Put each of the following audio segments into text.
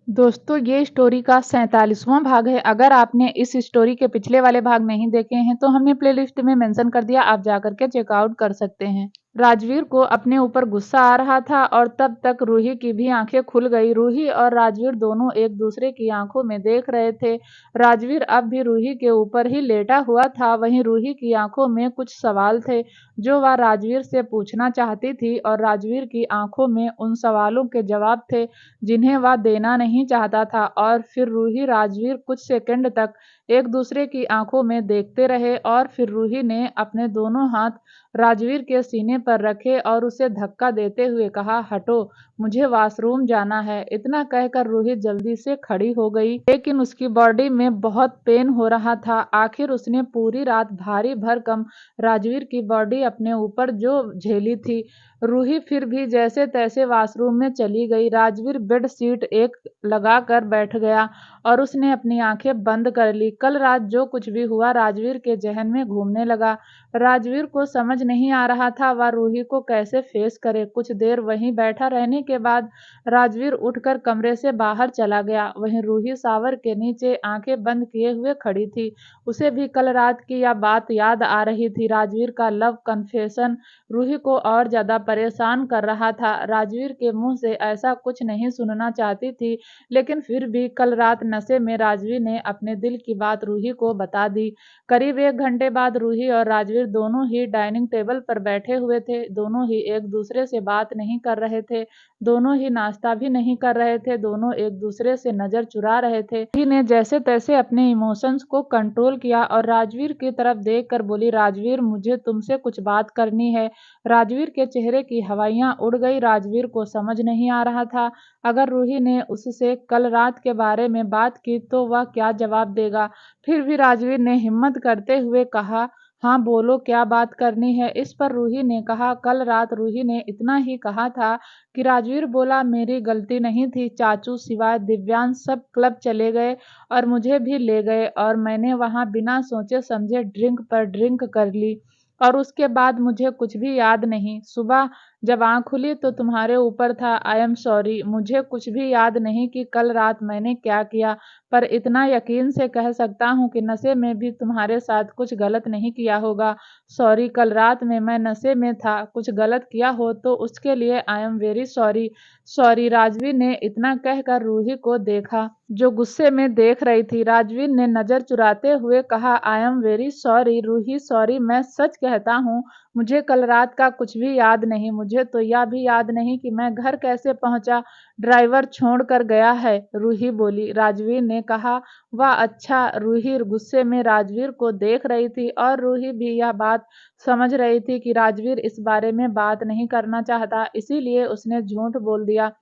दोस्तों ये स्टोरी का 47वां भाग है। अगर आपने इस स्टोरी के पिछले वाले भाग नहीं देखे हैं तो हमने प्लेलिस्ट में मेंशन कर दिया, आप जाकर के चेकआउट कर सकते हैं। राजवीर को अपने ऊपर गुस्सा आ रहा था और तब तक रूही की भी आंखें खुल गई। रूही और राजवीर दोनों एक दूसरे की आंखों में देख रहे थे। राजवीर अब भी रूही के ऊपर ही लेटा हुआ था, वहीं रूही की आंखों में कुछ सवाल थे जो वह राजवीर से पूछना चाहती थी और राजवीर की आंखों में उन सवालों के जवाब थे जिन्हें वह देना नहीं चाहता था। और फिर रूही राजवीर कुछ सेकंड तक एक दूसरे की आंखों में देखते रहे और फिर रूही ने अपने दोनों हाथ राजवीर के सीने पर रखे और उसे धक्का देते हुए कहा, हटो, मुझे वॉशरूम जाना है। इतना कहकर रूही जल्दी से खड़ी हो गई, लेकिन उसकी बॉडी में बहुत पेन हो रहा था। आखिर उसने पूरी रात भारी भरकम राजवीर की बॉडी अपने ऊपर जो झेली थी। रूही फिर भी जैसे तैसे वॉशरूम में चली गई। राजवीर बेड शीट एक लगाकर बैठ गया और उसने अपनी आंखें बंद कर ली। कल रात जो कुछ भी हुआ राजवीर के जहन में घूमने लगा। राजवीर को समझ नहीं आ रहा था वह रूही को कैसे फेस करे। कुछ देर वहीं बैठा रहने के बाद राजवीर उठकर कमरे से बाहर चला गया। वहीं रूही शावर के नीचे आंखें बंद किए हुए खड़ी थी। उसे भी कल रात की यह बात याद आ रही थी। राजवीर का लव कन्फेशन रूही को और ज्यादा परेशान कर रहा था। राजवीर के मुंह से ऐसा कुछ नहीं सुनना चाहती थी, लेकिन फिर भी कल रात नशे में राजवीर ने अपने दिल की बात रूही को बता दी। करीब 1 घंटे बाद रूही और राजवीर दोनों ही डाइनिंग टेबल पर बैठे हुए थे। दोनों ही एक दूसरे से बात नहीं कर रहे थे, दोनों ही नाश्ता भी नहीं कर रहे थे, दोनों एक दूसरे से नजर चुरा रहे थे। रूही ने जैसे तैसे अपने इमोशंस को कंट्रोल किया और राजवीर की तरफ देखकर बोली, राजवीर, मुझे तुमसे कुछ बात करनी है। राजवीर के चेहरे की हवाइयां उड़ गई। राजवीर को समझ नहीं आ रहा था अगर रूही ने उससे कल रात के बारे में बात की तो वह क्या जवाब देगा। फिर भी राजवीर ने हिम्मत करते हुए कहा, हाँ बोलो, क्या बात करनी है। इस पर रूही ने कहा, कल रात रूही ने इतना ही कहा था कि राजवीर बोला, मेरी गलती नहीं थी, चाचू सिवाय दिव्यांश सब क्लब चले गए और मुझे भी ले गए और मैंने वहां बिना सोचे समझे ड्रिंक पर ड्रिंक कर ली और उसके बाद मुझे कुछ भी याद नहीं। सुबह जब आँख खुली तो तुम्हारे ऊपर था। आई एम सॉरी, मुझे कुछ भी याद नहीं कि कल रात मैंने क्या किया, पर इतना यकीन से कह सकता हूँ कि नशे में भी तुम्हारे साथ कुछ गलत नहीं किया होगा। सॉरी, कल रात में मैं नशे में था, कुछ गलत किया हो तो उसके लिए आई am very sorry. Sorry. Rajveer ने इतना कहकर रूही को देखा जो गुस्से में देख रही थी। राजवीर ने नजर चुराते हुए कहा, I am very sorry Ruhi, sorry, मैं सच कहता हूँ, मुझे कल रात का कुछ भी याद नहीं। मुझे तो यह भी याद नहीं कि मैं घर कैसे पहुंचा, ड्राइवर छोड़ कर गया है, रूही बोली। राजवीर ने कहा, वाह अच्छा। रूही गुस्से में राजवीर को देख रही थी और रूही भी यह बात समझ रही थी कि राजवीर इस बारे में बात नहीं करना चाहता, इसीलिए उसने झूठ बोल दिया।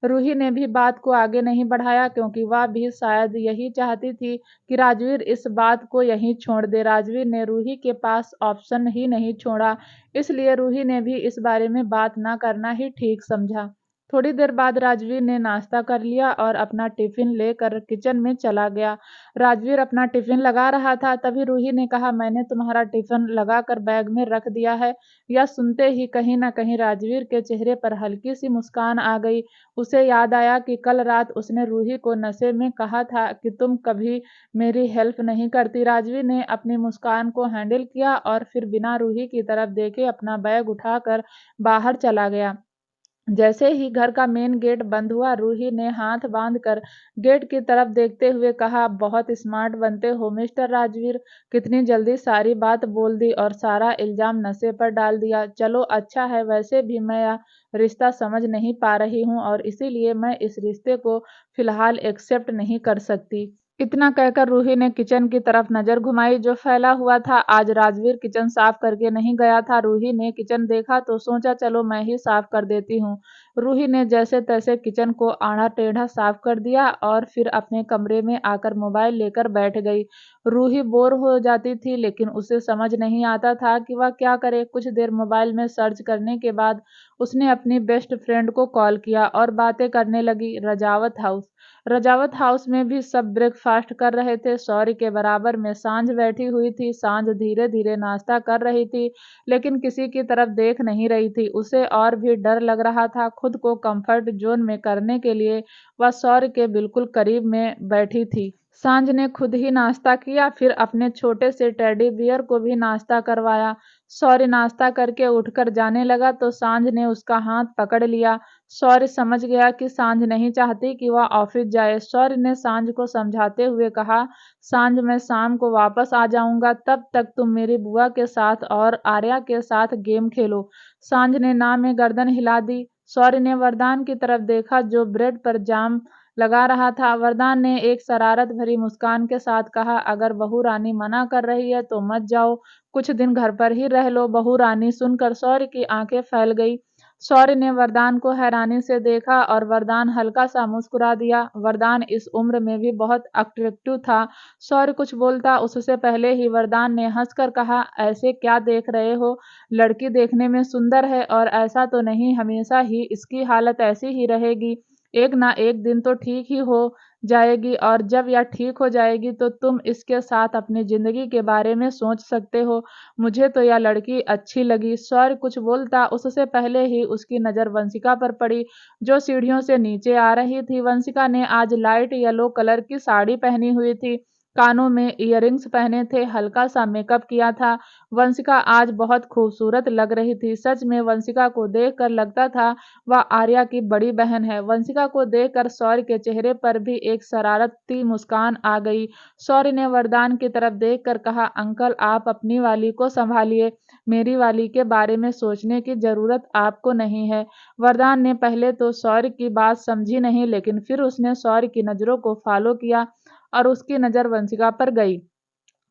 रूही ने भी बात को आगे नहीं बढ़ाया क्योंकि वह भी शायद यही चाहती थी कि राजवीर इस बात को यहीं छोड़ दे। राजवीर ने रूही के पास ऑप्शन ही नहीं छोड़ा, इसलिए रूही ने भी इस बारे में बात ना करना ही ठीक समझा। थोड़ी देर बाद राजवीर ने नाश्ता कर लिया और अपना टिफिन लेकर किचन में चला गया। राजवीर अपना टिफिन लगा रहा था, तभी रूही ने कहा, मैंने तुम्हारा टिफिन लगाकर बैग में रख दिया है। यह सुनते ही कहीं ना कहीं राजवीर के चेहरे पर हल्की सी मुस्कान आ गई। उसे याद आया कि कल रात उसने रूही को नशे में कहा था कि तुम कभी मेरी हेल्प नहीं करती। राजवीर ने अपनी मुस्कान को हैंडल किया और फिर बिना रूही की तरफ देखे अपना बैग उठाकर बाहर चला गया। जैसे ही घर का मेन गेट बंद हुआ, रूही ने हाथ बांधकर गेट की तरफ देखते हुए कहा, बहुत स्मार्ट बनते हो मिस्टर राजवीर, कितनी जल्दी सारी बात बोल दी और सारा इल्जाम नशे पर डाल दिया। चलो अच्छा है, वैसे भी मैं यह रिश्ता समझ नहीं पा रही हूँ और इसीलिए मैं इस रिश्ते को फिलहाल एक्सेप्ट नहीं कर सकती। इतना कहकर रूही ने किचन की तरफ नजर घुमाई जो फैला हुआ था। आज राजवीर किचन साफ करके नहीं गया था। रूही ने किचन देखा तो सोचा, चलो मैं ही साफ कर देती हूँ। रूही ने जैसे तैसे किचन को आड़ा टेढ़ा साफ कर दिया और फिर अपने कमरे में आकर मोबाइल लेकर बैठ गई। रूही बोर हो जाती थी लेकिन उसे समझ नहीं आता था कि वह क्या करे। कुछ देर मोबाइल में सर्च करने के बाद उसने अपनी बेस्ट फ्रेंड को कॉल किया और बातें करने लगी। रजावत हाउस में भी सब ब्रेकफास्ट कर रहे थे। सॉरी के बराबर में सांझ बैठी हुई थी। सांझ धीरे धीरे नाश्ता कर रही थी लेकिन किसी की तरफ देख नहीं रही थी। उसे और भी डर लग रहा था। खुद को कंफर्ट जोन में करने के लिए वह शौर्य के बिल्कुल करीब में बैठी थी। सांझ ने खुद ही नाश्ता किया, फिर अपने छोटे से टेडी बियर को भी नाश्ता करवाया। शौर्य नाश्ता करके उठकर जाने लगा तो सांझ ने उसका हाथ पकड़ लिया। शौर्य समझ गया कि सांझ नहीं चाहती कि वह ऑफिस जाए। शौर्य ने सांझ को समझाते हुए कहा, सांझ मैं शाम को वापस आ जाऊंगा, तब तक तुम मेरी बुआ के साथ और आर्या के साथ गेम खेलो। सांझ ने ना में गर्दन हिला दी। शौर्य ने वरदान की तरफ देखा जो ब्रेड पर जाम लगा रहा था। वरदान ने एक शरारत भरी मुस्कान के साथ कहा, अगर बहू रानी मना कर रही है तो मत जाओ, कुछ दिन घर पर ही रह लो। बहू रानी सुनकर शौर्य की आंखें फैल गई। शौर्य ने वरदान को हैरानी से देखा और वरदान हल्का सा मुस्कुरा दिया। वरदान इस उम्र में भी बहुत अट्रैक्टिव था। शौर्य कुछ बोलता उससे पहले ही वरदान ने हंसकर कहा, ऐसे क्या देख रहे हो, लड़की देखने में सुंदर है और ऐसा तो नहीं हमेशा ही इसकी हालत ऐसी ही रहेगी, एक ना एक दिन तो ठीक ही हो जाएगी और जब यह ठीक हो जाएगी तो तुम इसके साथ अपनी जिंदगी के बारे में सोच सकते हो। मुझे तो यह लड़की अच्छी लगी। शौर्य कुछ बोलता उससे पहले ही उसकी नज़र वंशिका पर पड़ी जो सीढ़ियों से नीचे आ रही थी। वंशिका ने आज लाइट येलो कलर की साड़ी पहनी हुई थी, कानों में इयररिंग्स पहने थे, हल्का सा मेकअप किया था। वंशिका आज बहुत खूबसूरत लग रही थी। सच में वंशिका को देखकर लगता था वह आर्या की बड़ी बहन है। वंशिका को देखकर शौर्य के चेहरे पर भी एक शरारती मुस्कान आ गई। शौर्य ने वरदान की तरफ देखकर कहा, अंकल आप अपनी वाली को संभालिए, मेरी वाली के बारे में सोचने की जरूरत आपको नहीं है। वरदान ने पहले तो शौर्य की बात समझी नहीं, लेकिन फिर उसने शौर्य की नजरों को फॉलो किया और उसकी नजर वंशिका पर गई।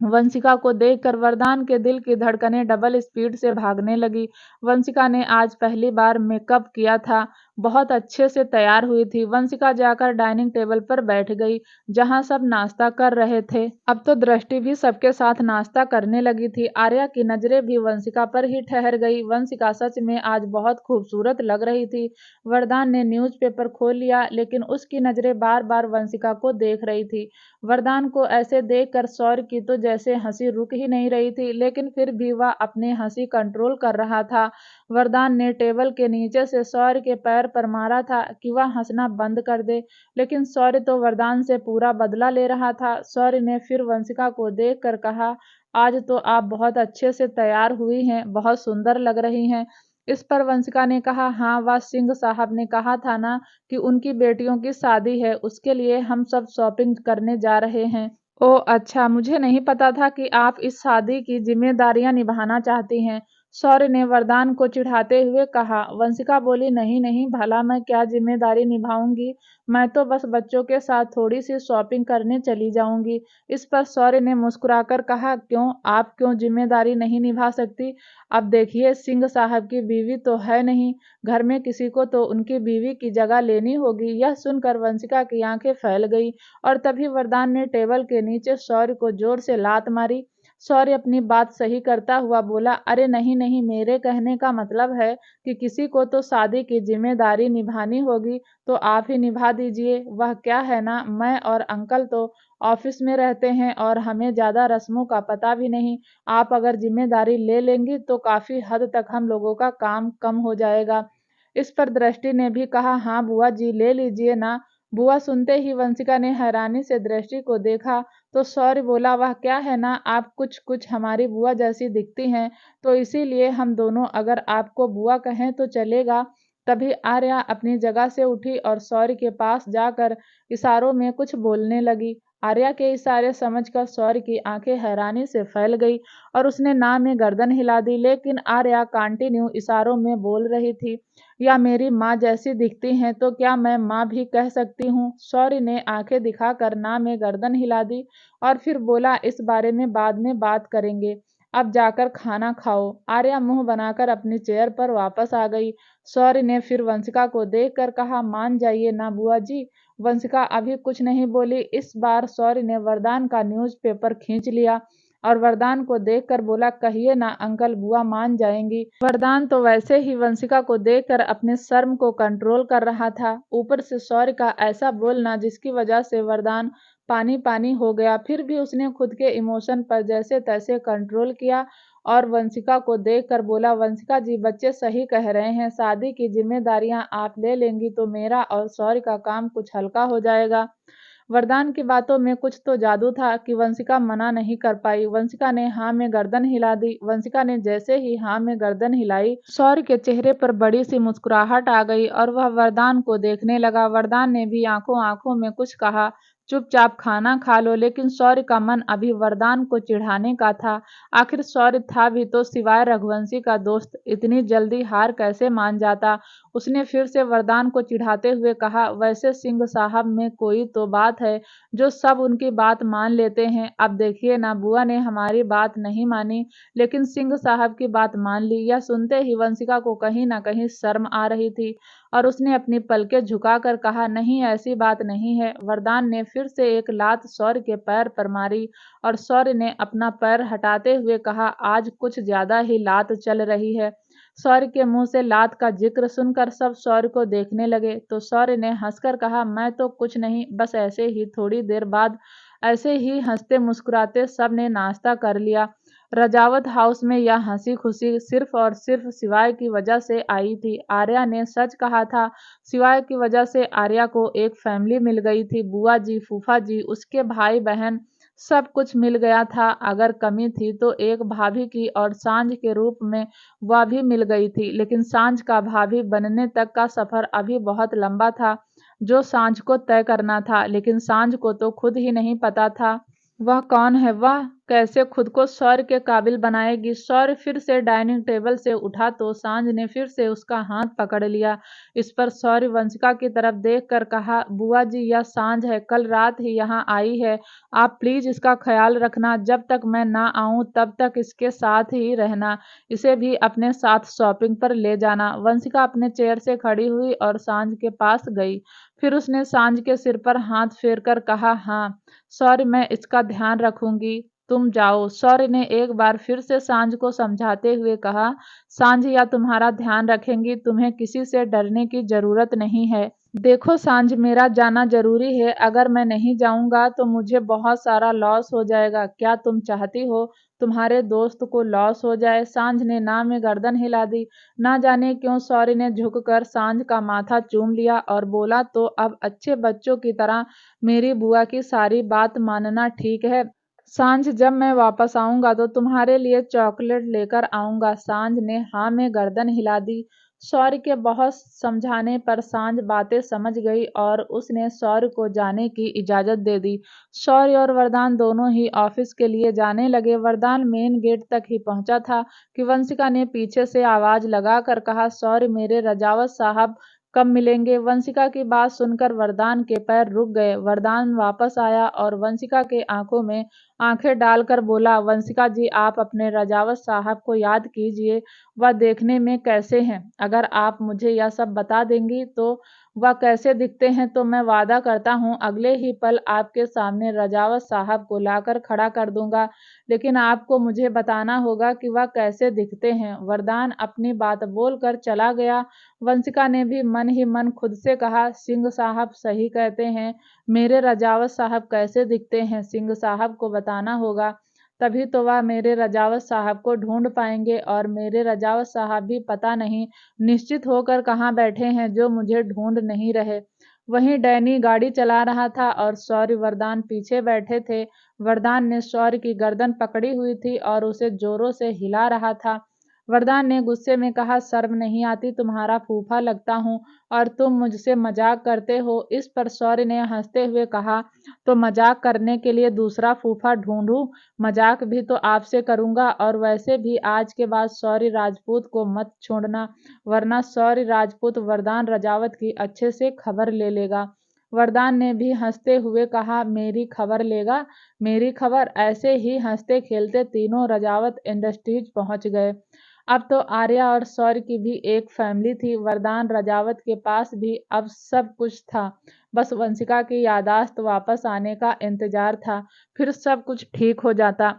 वंशिका को देखकर वरदान के दिल की धड़कनें डबल स्पीड से भागने लगी। वंशिका ने आज पहली बार मेकअप किया था, बहुत अच्छे से तैयार हुई थी। वंशिका जाकर डाइनिंग टेबल पर बैठ गई जहां सब नाश्ता कर रहे थे। अब तो दृष्टि भी सबके साथ नाश्ता करने लगी थी। आर्या की नजरें भी वंशिका पर ही ठहर गई। वंशिका सच में आज बहुत खूबसूरत लग रही थी। वरदान ने न्यूज़पेपर खोल लिया लेकिन उसकी नजरें बार बार वंशिका को देख रही थी। वरदान को ऐसे देखकर शौर्य की तो जैसे हंसी रुक ही नहीं रही थी, लेकिन फिर भी वह अपनी हंसी कंट्रोल कर रहा था। वरदान ने टेबल के नीचे से शौर्य के पैर पर मारा था कि वह हंसना बंद कर दे, लेकिन शौर्य तो वरदान से पूरा बदला ले रहा था। शौर्य ने फिर वंशिका को देखकर कहा, आज तो आप बहुत अच्छे से तैयार हुई हैं, बहुत सुंदर लग रही हैं। इस पर वंशिका ने कहा, हाँ वह सिंह साहब ने कहा था ना कि उनकी बेटियों की शादी है, उसके लिए हम सब शॉपिंग करने जा रहे हैं। ओह अच्छा, मुझे नहीं पता था कि आप इस शादी की जिम्मेदारियां निभाना चाहती हैं। शौर्य ने वरदान को चिढ़ाते हुए कहा। वंशिका बोली, नहीं नहीं, भला मैं क्या जिम्मेदारी निभाऊंगी, मैं तो बस बच्चों के साथ थोड़ी सी शॉपिंग करने चली जाऊंगी। इस पर शौर्य ने मुस्कुराकर कहा, क्यों, आप क्यों जिम्मेदारी नहीं निभा सकती? अब देखिए, सिंह साहब की बीवी तो है नहीं, घर में किसी को तो उनकी बीवी की जगह लेनी होगी। यह सुनकर वंशिका की आंखें फैल गई और तभी वरदान ने टेबल के नीचे शौर्य को जोर से लात मारी। शौर्य अपनी बात सही करता हुआ बोला, अरे नहीं नहीं, मेरे कहने का मतलब है कि किसी को तो शादी की जिम्मेदारी निभानी होगी, तो आप ही निभा दीजिए। वह क्या है ना, मैं और अंकल तो ऑफिस में रहते हैं और हमें ज्यादा रस्मों का पता भी नहीं। आप अगर जिम्मेदारी ले लेंगी तो काफी हद तक हम लोगों का काम कम हो जाएगा। इस पर दृष्टि ने भी कहा, हाँ बुआ जी ले लीजिए ना। बुआ सुनते ही वंशिका ने हैरानी से दृष्टि को देखा तो शौर्य बोला, वह क्या है ना, आप कुछ कुछ हमारी बुआ जैसी दिखती हैं, तो इसीलिए हम दोनों अगर आपको बुआ कहें तो चलेगा। तभी आर्या अपनी जगह से उठी और शौर्य के पास जाकर इशारों में कुछ बोलने लगी। आर्या के इशारे समझकर शौर्य की आंखें हैरानी से फैल गई और उसने ना में गर्दन हिला दी, लेकिन आर्या कंटिन्यू इशारों में बोल रही थी, या मेरी माँ जैसी दिखती हैं तो क्या मैं माँ भी कह सकती हूँ? शौर्य ने आंखें दिखाकर ना में गर्दन हिला दी और फिर बोला, इस बारे में बाद में बात करेंगे, अब जाकर खाना खाओ। आर्या मुंह बनाकर अपनी चेयर पर वापस आ गई। शौर्य ने फिर वंशिका को देखकर कहा, मान जाइए ना बुआ जी। वंशिका अभी कुछ नहीं बोली। इस बार शौर्य ने वरदान का न्यूज़पेपर खींच लिया और वरदान को देखकर बोला, कहिए ना अंकल, बुआ मान जाएंगी। वरदान तो वैसे ही वंशिका को देखकर अपने शर्म को कंट्रोल कर रहा था, ऊपर से शौर्य का ऐसा बोलना जिसकी वजह से वरदान पानी पानी हो गया। फिर भी उसने खुद के इमोशन पर जैसे तैसे कंट्रोल किया और वंशिका को देखकर बोला, वंशिका जी, बच्चे सही कह रहे हैं, शादी की जिम्मेदारियां आप ले लेंगी तो मेरा और शौर्य का काम कुछ हल्का हो जाएगा। वरदान की बातों में कुछ तो जादू था कि वंशिका मना नहीं कर पाई। वंशिका ने हाँ में गर्दन हिला दी। वंशिका ने जैसे ही हाँ में गर्दन हिलाई, शौर्य के चेहरे पर बड़ी सी मुस्कुराहट आ गई और वह वरदान को देखने लगा। वरदान ने भी आंखों आंखों में कुछ कहा, चुपचाप खाना खा लो। लेकिन शौर्य का मन अभी वरदान को चिढ़ाने का था। आखिर शौर्य था भी तो सिवाय रघुवंशी का दोस्त, इतनी जल्दी हार कैसे मान जाता। उसने फिर से वरदान को चिढ़ाते हुए कहा, वैसे सिंह साहब में कोई तो बात है जो सब उनकी बात मान लेते हैं। अब देखिए ना, बुआ ने हमारी बात नहीं मानी लेकिन सिंह साहब की बात मान ली। यह सुनते ही वंशिका को कहीं ना कहीं शर्म आ रही थी और उसने अपनी पलकें झुकाकर कहा, नहीं ऐसी बात नहीं है। वरदान ने फिर से एक लात शौर्य के पैर पर मारी और शौर्य ने अपना पैर हटाते हुए कहा, आज कुछ ज्यादा ही लात चल रही है। शौर्य के मुंह से लात का जिक्र सुनकर सब शौर्य को देखने लगे तो शौर्य ने हंसकर कहा, मैं तो कुछ नहीं, बस ऐसे ही। थोड़ी देर बाद ऐसे ही हंसते मुस्कुराते सब ने नाश्ता कर लिया। रजावत हाउस में यह हंसी खुशी सिर्फ और सिर्फ सिवाय की वजह से आई थी। आर्या ने सच कहा था, सिवाय की वजह से आर्या को एक फैमिली मिल गई थी। बुआ जी, फूफा जी, उसके भाई बहन, सब कुछ मिल गया था। अगर कमी थी तो एक भाभी की, और सांझ के रूप में वह भी मिल गई थी। लेकिन सांझ का भाभी बनने तक का सफर अभी बहुत लंबा था, जो सांझ को तय करना था। लेकिन सांझ को तो खुद ही नहीं पता था वह कौन है, वह कैसे खुद को शौर्य के काबिल बनाएगी। शौर्य फिर से डाइनिंग टेबल से उठा तो सांझ ने फिर से उसका हाथ पकड़ लिया। इस पर शौर्य वंशिका की तरफ देखकर कहा, बुआ जी, यह सांझ है, कल रात ही यहाँ आई है। आप प्लीज इसका ख्याल रखना। जब तक मैं ना आऊं तब तक इसके साथ ही रहना। इसे भी अपने साथ शॉपिंग पर ले जाना। वंशिका अपने चेयर से खड़ी हुई और सांझ के पास गई। फिर उसने सांझ के सिर पर हाथ फेरकर कहा, हाँ शौर्य, मैं इसका ध्यान रखूंगी, तुम जाओ। शौर्य ने एक बार फिर से सांझ को समझाते हुए कहा, सांझ या तुम्हारा ध्यान रखेंगी, तुम्हें किसी से डरने की जरूरत नहीं है। देखो सांझ, मेरा जाना जरूरी है, अगर मैं नहीं जाऊंगा तो मुझे बहुत सारा लॉस हो जाएगा। क्या तुम चाहती हो तुम्हारे दोस्त को लॉस हो जाए? सांझ ने ना में गर्दन हिला दी। ना जाने क्यों शौर्य ने झुककर सांझ का माथा चूम लिया और बोला, तो अब अच्छे बच्चों की तरह मेरी बुआ की सारी बात मानना, ठीक है? सांझ, जब मैं वापस आऊंगा तो तुम्हारे लिए चॉकलेट लेकर आऊंगा। सांझ ने हाँ में गर्दन हिला दी। शौर्य के बहुत समझाने पर सांझ बातें समझ गई और उसने शौर्य को जाने की इजाजत दे दी। शौर्य और वरदान दोनों ही ऑफिस के लिए जाने लगे। वरदान मेन गेट तक ही पहुंचा था कि वंशिका ने पीछे से आवाज लगाकर कहा, शौर्य, मेरे रजावत साहब कब मिलेंगे? वंशिका की बात सुनकर वरदान के पैर रुक गए। वरदान वापस आया और वंशिका के आंखों में आंखें डालकर बोला, वंशिका जी, आप अपने रजावत साहब को याद कीजिए, वह देखने में कैसे हैं? अगर आप मुझे यह सब बता देंगी तो वह कैसे दिखते हैं तो मैं वादा करता हूँ अगले ही पल आपके सामने रजावत साहब को लाकर खड़ा कर दूंगा। लेकिन आपको मुझे बताना होगा कि वह कैसे दिखते हैं। वरदान अपनी बात बोलकर चला गया। वंशिका ने भी मन ही मन खुद से कहा, सिंह साहब सही कहते हैं, मेरे रजावत साहब कैसे दिखते हैं सिंह साहब को बताना होगा, तभी तो वह मेरे रजावत साहब को ढूंढ पाएंगे। और मेरे रजावत साहब भी पता नहीं निश्चित होकर कहाँ बैठे हैं जो मुझे ढूंढ नहीं रहे। वहीं डैनी गाड़ी चला रहा था और शौर्य वरदान पीछे बैठे थे। वरदान ने शौर्य की गर्दन पकड़ी हुई थी और उसे जोरों से हिला रहा था। वरदान ने गुस्से में कहा, शर्म नहीं आती, तुम्हारा फूफा लगता हूँ और तुम मुझसे मजाक करते हो? इस पर शौर्य ने हंसते हुए कहा, तो मजाक करने के लिए दूसरा फूफा ढूंढूं? मजाक भी तो आपसे करूंगा। और वैसे भी आज के बाद शौर्य राजपूत को मत छोड़ना, वरना शौर्य राजपूत वरदान रजावत की अच्छे से खबर ले लेगा। वरदान ने भी हंसते हुए कहा, मेरी खबर लेगा? मेरी खबर? ऐसे ही हंसते खेलते तीनों रजावत इंडस्ट्रीज पहुंच गए। अब तो आर्या और शौर्य की भी एक फैमिली थी। वरदान रजावत के पास भी अब सब कुछ था, बस वंशिका की यादाश्त वापस आने का इंतजार था, फिर सब कुछ ठीक हो जाता।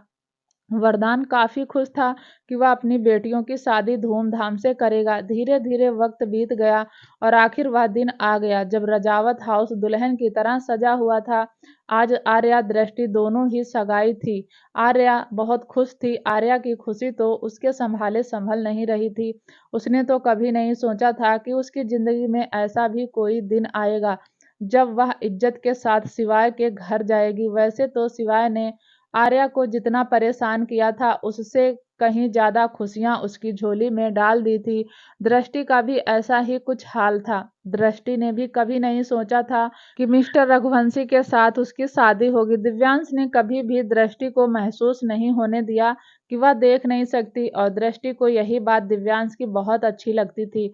वरदान काफी खुश था कि वह अपनी बेटियों की शादी धूमधाम से करेगा। धीरे धीरे वक्त बीत गया और आखिर वह दिन आ गया जब रजावत हाउस दुल्हन की तरह सजा हुआ था। आज आर्या दृष्टि दोनों ही सगाई थी। आर्या बहुत खुश थी। आर्या की खुशी तो उसके संभाले संभल नहीं रही थी। उसने तो कभी नहीं सोचा था कि उसकी जिंदगी में ऐसा भी कोई दिन आएगा जब वह इज्जत के साथ शिवाय के घर जाएगी। वैसे तो शिवाय ने आर्या को जितना परेशान किया था उससे कहीं ज्यादा खुशियां उसकी झोली में डाल दी थी। दृष्टि का भी ऐसा ही कुछ हाल था। दृष्टि ने भी कभी नहीं सोचा था कि मिस्टर रघुवंशी के साथ उसकी शादी होगी। दिव्यांश ने कभी भी दृष्टि को महसूस नहीं होने दिया कि वह देख नहीं सकती और दृष्टि को यही बात दिव्यांश की बहुत अच्छी लगती थी।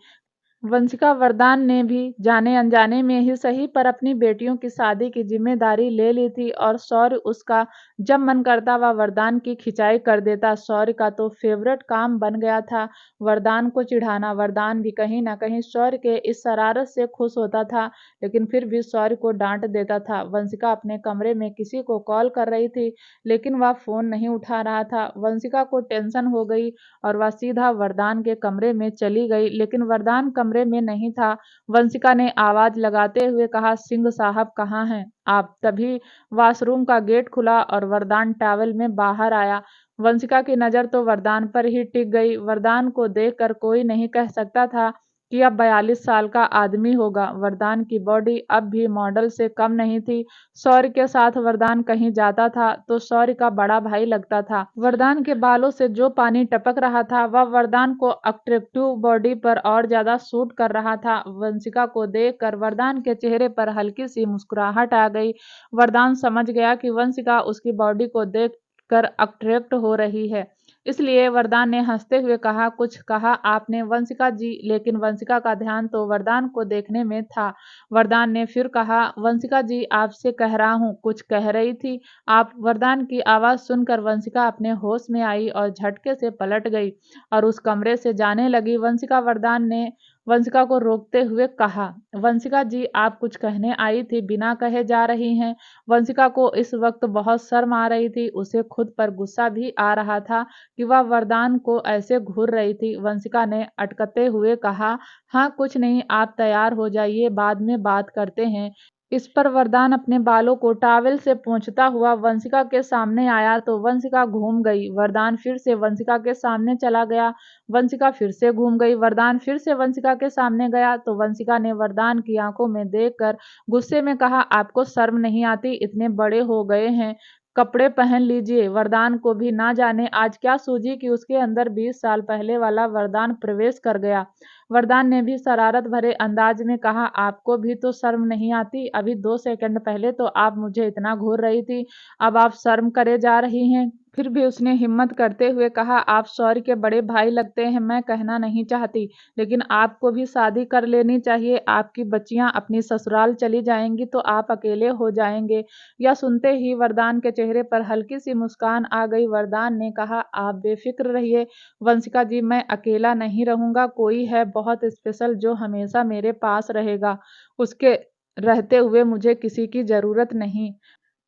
वंशिका वरदान ने भी जाने अनजाने में ही सही पर अपनी बेटियों की शादी की जिम्मेदारी ले ली थी और शौर्य उसका जब मन करता वह वरदान की खिंचाई कर देता। शौर्य का तो फेवरेट काम बन गया था वरदान को चिढ़ाना। वरदान भी कहीं ना कहीं शौर्य के इस शरारत से खुश होता था, लेकिन फिर भी शौर्य को डांट देता था। वंशिका अपने कमरे में किसी को कॉल कर रही थी, लेकिन वह फोन नहीं उठा रहा था। वंशिका को टेंशन हो गई और वह सीधा वरदान के कमरे में चली गई, लेकिन वरदान कमरे में नहीं था। वंशिका ने आवाज लगाते हुए कहा, सिंह साहब कहाँ हैं आप? तभी वॉशरूम का गेट खुला और वरदान टॉवल में बाहर आया। वंशिका की नजर तो वरदान पर ही टिक गई। वरदान को देखकर कोई नहीं कह सकता था कि अब 42 साल का आदमी होगा। वरदान की बॉडी अब भी मॉडल से कम नहीं थी। शौर्य के साथ वरदान कहीं जाता था तो शौर्य का बड़ा भाई लगता था। वरदान के बालों से जो पानी टपक रहा था वह वरदान को अट्रैक्टिव बॉडी पर और ज्यादा सूट कर रहा था। वंशिका को देखकर वरदान के चेहरे पर हल्की सी मुस्कुराहट आ गई। वरदान समझ गया कि वंशिका उसकी बॉडी को देख कर अट्रैक्ट हो रही है, इसलिए वरदान ने हंसते हुए कहा, कुछ कहा आपने वंशिका जी? लेकिन वंशिका का ध्यान तो वरदान को देखने में था। वरदान ने फिर कहा, वंशिका जी आपसे कह रहा हूँ, कुछ कह रही थी आप? वरदान की आवाज सुनकर वंशिका अपने होश में आई और झटके से पलट गई और उस कमरे से जाने लगी। वरदान ने वंशिका को रोकते हुए कहा, वंशिका जी आप कुछ कहने आई थी, बिना कहे जा रही हैं। वंशिका को इस वक्त बहुत शर्म आ रही थी। उसे खुद पर गुस्सा भी आ रहा था कि वह वरदान को ऐसे घूर रही थी। वंशिका ने अटकते हुए कहा, हाँ कुछ नहीं, आप तैयार हो जाइए, बाद में बात करते हैं। इस पर वरदान अपने बालों को टॉवेल से पोंछता हुआ वंशिका के सामने आया तो वंशिका घूम गई। वरदान फिर से वंशिका के सामने चला गया। वंशिका फिर से घूम गई। वरदान फिर से वंशिका के सामने गया तो वंशिका ने वरदान की आंखों में देखकर गुस्से में कहा, आपको शर्म नहीं आती? इतने बड़े हो गए हैं, कपड़े पहन लीजिए। वरदान को भी ना जाने आज क्या सूझी कि उसके अंदर 20 साल पहले वाला वरदान प्रवेश कर गया। वरदान ने भी शरारत भरे अंदाज में कहा, आपको भी तो शर्म नहीं आती? अभी 2 सेकंड पहले तो आप मुझे इतना घूर रही थी, अब आप शर्म करे जा रही हैं। फिर भी उसने हिम्मत करते हुए कहा, आप शौर्य के बड़े भाई लगते हैं। मैं कहना नहीं चाहती, लेकिन आपको भी शादी कर लेनी चाहिए। आपकी बच्चियां अपनी ससुराल चली जाएंगी तो आप अकेले हो जाएंगे। यह सुनते ही वरदान के चेहरे पर हल्की सी मुस्कान आ गई। वरदान ने कहा, आप बेफिक्र रहिए वंशिका जी, मैं अकेला नहीं रहूंगा। कोई है बहुत स्पेशल जो हमेशा मेरे पास रहेगा। उसके रहते हुए मुझे किसी की जरूरत नहीं।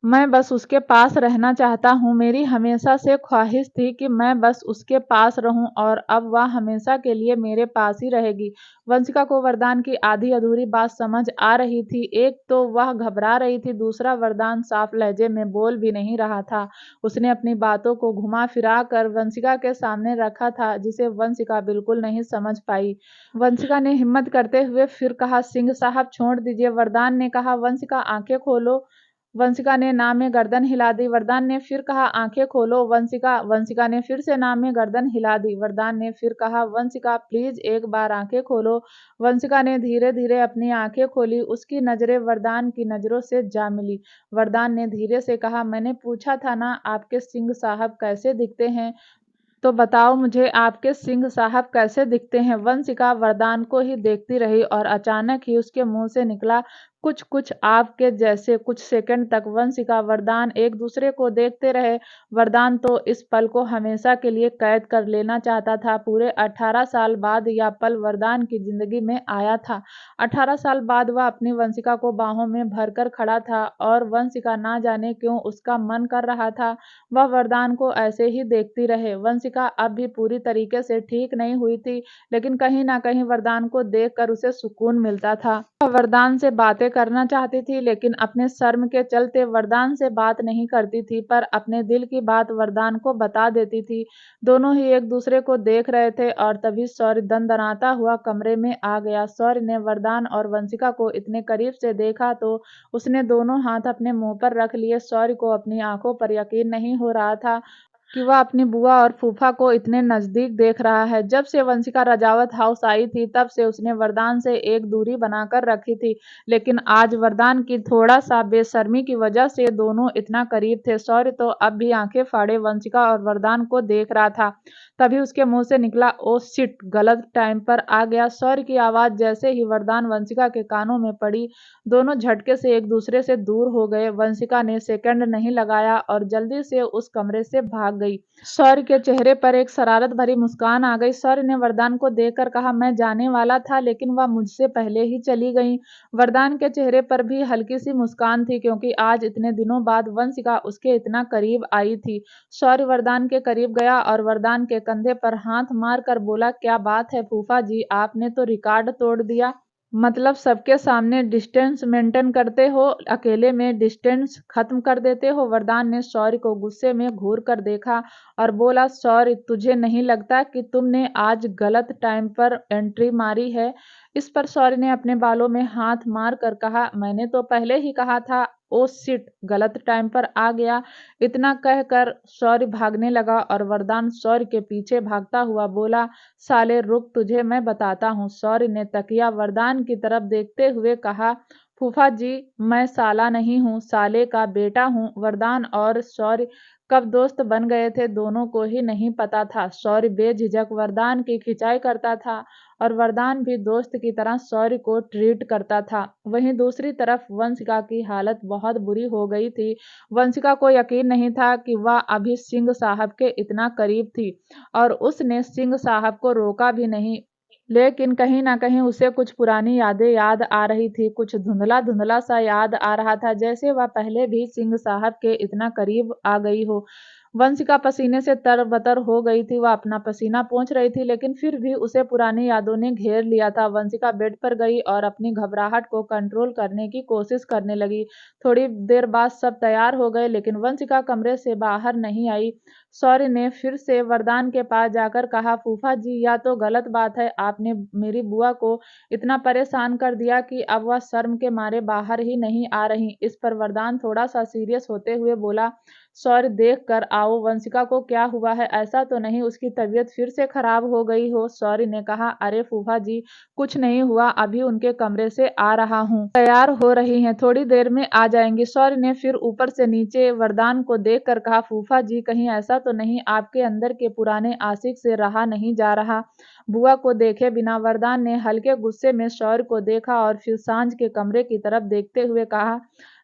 मैं बस उसके पास रहना चाहता हूँ। मेरी हमेशा से ख्वाहिश थी कि मैं बस उसके पास रहूं और अब वह हमेशा के लिए मेरे पास ही रहेगी। वंशिका को वरदान की आधी अधूरी बात समझ आ रही थी। एक तो वह घबरा रही थी, दूसरा वरदान साफ लहजे में बोल भी नहीं रहा था। उसने अपनी बातों को घुमा फिरा कर वंशिका के सामने रखा था, जिसे वंशिका बिल्कुल नहीं समझ पाई। वंशिका ने हिम्मत करते हुए फिर कहा, सिंह साहब छोड़ दीजिए। वरदान ने कहा, वंशिका आंखें खोलो। वंशिका ने ना में गर्दन हिला दी। वरदान ने फिर कहा, आंखें खोलो वंशिका। वंशिका ने फिर से ना में गर्दन हिला दी। वरदान ने फिर कहा, वंशिका प्लीज एक बार आंखें खोलो। वंशिका ने धीरे धीरे अपनी आंखें खोली। उसकी नजरें वरदान की नजरों से जा मिली। वरदान ने धीरे से कहा, मैंने पूछा था ना आपके सिंह साहब कैसे दिखते हैं, तो बताओ मुझे आपके सिंह साहब कैसे दिखते हैं? वंशिका वरदान को ही देखती रही और अचानक ही उसके मुंह से निकला, कुछ कुछ आपके जैसे कुछ सेकंड तक वंशिका वरदान एक दूसरे को देखते रहे। वरदान तो इस पल को हमेशा के लिए कैद कर लेना चाहता था। पूरे 18 साल बाद यह पल वरदान की जिंदगी में आया था। 18 साल बाद वह अपनी वंशिका को बाहों में भरकर खड़ा था और वंशिका ना जाने क्यों उसका मन कर रहा था वह वरदान को ऐसे ही देखती रहे। वंशिका अब भी पूरी तरीके से ठीक नहीं हुई थी, लेकिन कहीं ना कहीं वरदान को देखकर उसे सुकून मिलता था। वह वरदान से बातें करना चाहती थी, लेकिन अपने शर्म के चलते वरदान से बात नहीं करती थी, पर अपने दिल की बात वरदान को बता देती थी। दोनों ही एक दूसरे को देख रहे थे और तभी शौर्य दंदनाता हुआ कमरे में आ गया। शौर्य ने वरदान और वंशिका को इतने करीब से देखा तो उसने दोनों हाथ अपने मुंह पर रख लिए। शौर्य को अपनी आंखों पर यकीन नहीं हो रहा था कि वह अपनी बुआ और फूफा को इतने नजदीक देख रहा है। जब से वंशिका रजावत हाउस आई थी तब से उसने वरदान से एक दूरी बनाकर रखी थी, लेकिन आज वरदान की थोड़ा सा बेशर्मी की वजह से दोनों इतना करीब थे। शौर्य तो अब भी आंखें फाड़े वंशिका और वरदान को देख रहा था। तभी उसके मुंह से निकला, ओ शिट, गलत टाइम पर आ गया। शौर्य की आवाज जैसे ही वरदान वंशिका के कानों में पड़ी, दोनों झटके से एक दूसरे से दूर हो गए। वंशिका ने सेकंड नहीं लगाया और जल्दी से उस कमरे से भाग गई। शौर्य के चेहरे पर एक शरारत भरी मुस्कान आ गई। शौर्य ने वरदान को देखकर कहा, मैं जाने वाला था लेकिन वह मुझसे पहले ही चली गई। वरदान के चेहरे पर भी हल्की सी मुस्कान थी, क्योंकि आज इतने दिनों बाद वंशिका उसके इतना करीब आई थी। शौर्य वरदान के करीब गया और वरदान के कंधे पर हाथ मार कर बोला, क्या बात है फूफा जी, आपने तो रिकॉर्ड तोड़ दिया। मतलब सबके सामने डिस्टेंस मेंटेन करते हो, अकेले में डिस्टेंस खत्म कर देते हो। वरदान ने शौर्य को गुस्से में घूर कर देखा और बोला, शौर्य, तुझे नहीं लगता कि तुमने आज गलत टाइम पर एंट्री मारी है? इस पर शौर्य ने अपने बालों में हाथ मार कर कहा, मैंने तो पहले ही कहा था। ओ शिट, गलत टाइम पर आ गया। इतना कहकर शौर्य भागने लगा और वरदान शौर्य के पीछे भागता हुआ बोला, साले रुक, तुझे मैं बताता हूँ। शौर्य ने तकिया वरदान की तरफ देखते हुए कहा, फूफा जी, मैं साला नहीं हूँ, साले का बेटा हूँ। वरदान और शौर्य कब दोस्त बन गए थे दोनों को ही नहीं पता था। शौर्य बेझिझक वरदान की खिंचाई करता था और वरदान भी दोस्त की तरह शौर्य को ट्रीट करता था। वहीं दूसरी तरफ वंशिका की हालत बहुत बुरी हो गई थी। वंशिका को यकीन नहीं था कि वह अभी सिंह साहब के इतना करीब थी और उसने सिंह साहब को रोका भी नहीं, लेकिन कहीं न कहीं उसे कुछ पुरानी यादें याद आ रही थी। कुछ धुंधला-धुंधला सा याद आ रहा था, जैसे वह पहले भी सिंह साहब के इतना करीब आ गई हो। वंशिका पसीने से तरबतर हो गई थी। वह अपना पसीना पोंछ रही थी, लेकिन फिर भी उसे पुरानी यादों ने घेर लिया था। वंशिका बेड पर गई और अपनी घबराहट को कंट्रोल करने की कोशिश करने लगी। थोड़ी देर बाद सब तैयार हो गए, लेकिन वंशिका कमरे से बाहर नहीं आई। शौर्य ने फिर से वरदान के पास जाकर कहा, फूफा जी, यह तो गलत बात है। आपने मेरी बुआ को इतना परेशान कर दिया कि अब वह शर्म के मारे बाहर ही नहीं आ रही। इस पर वरदान थोड़ा सा सीरियस होते हुए बोला, शौर्य, देख कर आओ, वंशिका को क्या हुआ है? ऐसा तो नहीं उसकी तबीयत फिर से खराब हो गई हो? शौर्य ने कहा, अरे फूफा जी, कुछ नहीं हुआ, अभी उनके कमरे से आ रहा हूँ, तैयार हो रही हैं, थोड़ी देर में आ जाएंगी। शौर्य ने फिर ऊपर से नीचे वरदान को देखकर कहा, फूफा जी, कहीं ऐसा तो नहीं आपके अंदर के पुराने आशिक से रहा नहीं जा रहा? बुआ को देखे बिना वरदान ने हल्के गुस्से में शौर्य को देखा और फिर सांझ के कमरे की तरफ देखते हुए कहा,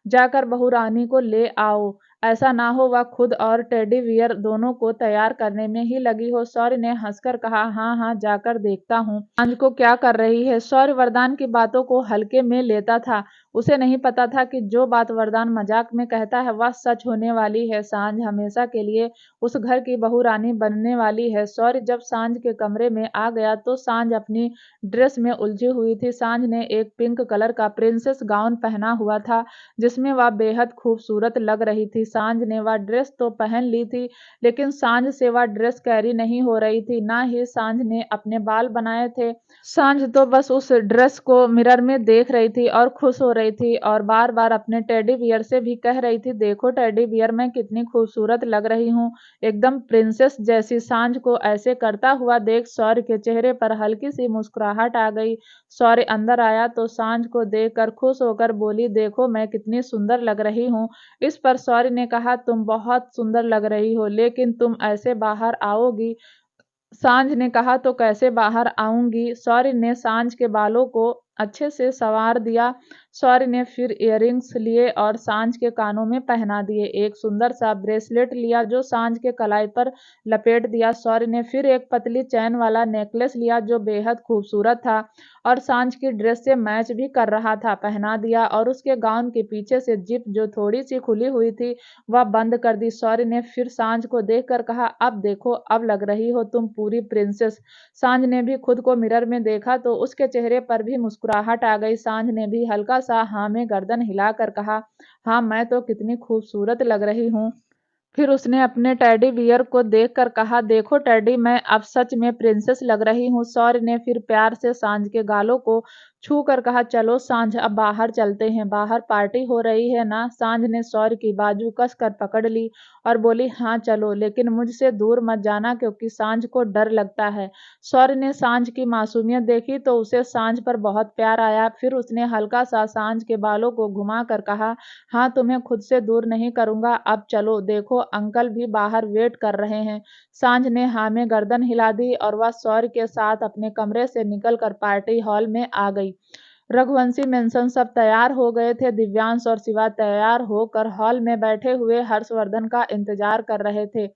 जाकर बहू रानी को ले आओ, ऐसा ना हो वह खुद और टेडी बियर दोनों को तैयार करने में ही लगी हो। शौर्य ने हंसकर कहा, हाँ हाँ, जाकर देखता हूँ सांझ को क्या कर रही है। शौर्य वरदान की बातों को हल्के में लेता था। उसे नहीं पता था कि जो बात वरदान मजाक में कहता है वह सच होने वाली है। सांझ हमेशा के लिए उस घर की बहू रानी बनने वाली है। शौर्य जब सांझ के कमरे में आ गया तो सांझ अपनी ड्रेस में उलझी हुई थी। सांझ ने एक पिंक कलर का प्रिंसेस गाउन पहना हुआ था, जिसमें वह बेहद खूबसूरत लग रही थी। सांझ ने वह ड्रेस तो पहन ली थी, लेकिन सांझ से वह ड्रेस कैरी नहीं हो रही थी। ना ही सांझ ने अपने बाल बनाए थे। सांझ तो बस उस ड्रेस को मिरर में देख रही थी और खुश हो रही थी और बार बार अपने टेडी बियर से भी कह रही थी, देखो टेडी बियर, मैं कितनी खूबसूरत लग रही हूँ, एकदम प्रिंसेस जैसी। सांझ को ऐसे करता हुआ देख शौर्य के चेहरे पर हल्की सी मुस्कुराहट आ गई। शौर्य अंदर आया तो सांझ को देखकर खुश होकर बोली, देखो मैं कितनी सुंदर लग रही हूँ। इस पर शौर्य ने कहा, तुम बहुत सुंदर लग रही हो, लेकिन तुम ऐसे बाहर आओगी? सांझ ने कहा, तो कैसे बाहर आऊंगी? शौर्य ने सांझ के बालों को अच्छे से संवार दिया। शौर्य ने फिर इयररिंग्स लिए और सांझ के कानों में पहना दिए। एक सुंदर सा ब्रेसलेट लिया जो सांझ के कलाई पर लपेट दिया। शौर्य ने फिर एक पतली चैन वाला नेकलेस लिया जो बेहद खूबसूरत था और सांझ की ड्रेस से मैच भी कर रहा था, पहना दिया और उसके गाउन के पीछे से जिप जो थोड़ी सी खुली हुई थी वह बंद कर दी। शौर्य ने फिर सांझ को देखकर कहा, अब देखो, अब लग रही हो तुम पूरी प्रिंसेस। सांझ ने भी खुद को मिरर में देखा तो उसके चेहरे पर भी मुस्कुराहट आ गई। सांझ ने भी हल्का सा हाँ में गर्दन हिलाकर कहा, हाँ, मैं तो कितनी खूबसूरत लग रही हूँ। फिर उसने अपने टेडी बियर को देखकर कहा, देखो टेडी, मैं अब सच में प्रिंसेस लग रही हूँ। शौर्य ने फिर प्यार से सांझ के गालों को छू कर कहा, चलो सांझ, अब बाहर चलते हैं, बाहर पार्टी हो रही है ना। सांझ ने शौर्य की बाजू कसकर पकड़ ली और बोली, हाँ चलो, लेकिन मुझसे दूर मत जाना क्योंकि सांझ को डर लगता है। शौर्य ने सांझ की मासूमियत देखी तो उसे सांझ पर बहुत प्यार आया। फिर उसने हल्का सा सांझ के बालों को घुमा कर कहा, हाँ, तुम्हें खुद से दूर नहीं करूंगा, अब चलो, देखो अंकल भी बाहर वेट कर रहे हैं। सांझ ने हाँ में गर्दन हिला दी और वह शौर्य के साथ अपने कमरे से निकलकर पार्टी हॉल में आ गई। रघुवंशी मेंशन सब तैयार हो गए थे। दिव्यांश और शिवा तैयार होकर हॉल में बैठे हुए हर्षवर्धन का इंतजार कर रहे थे।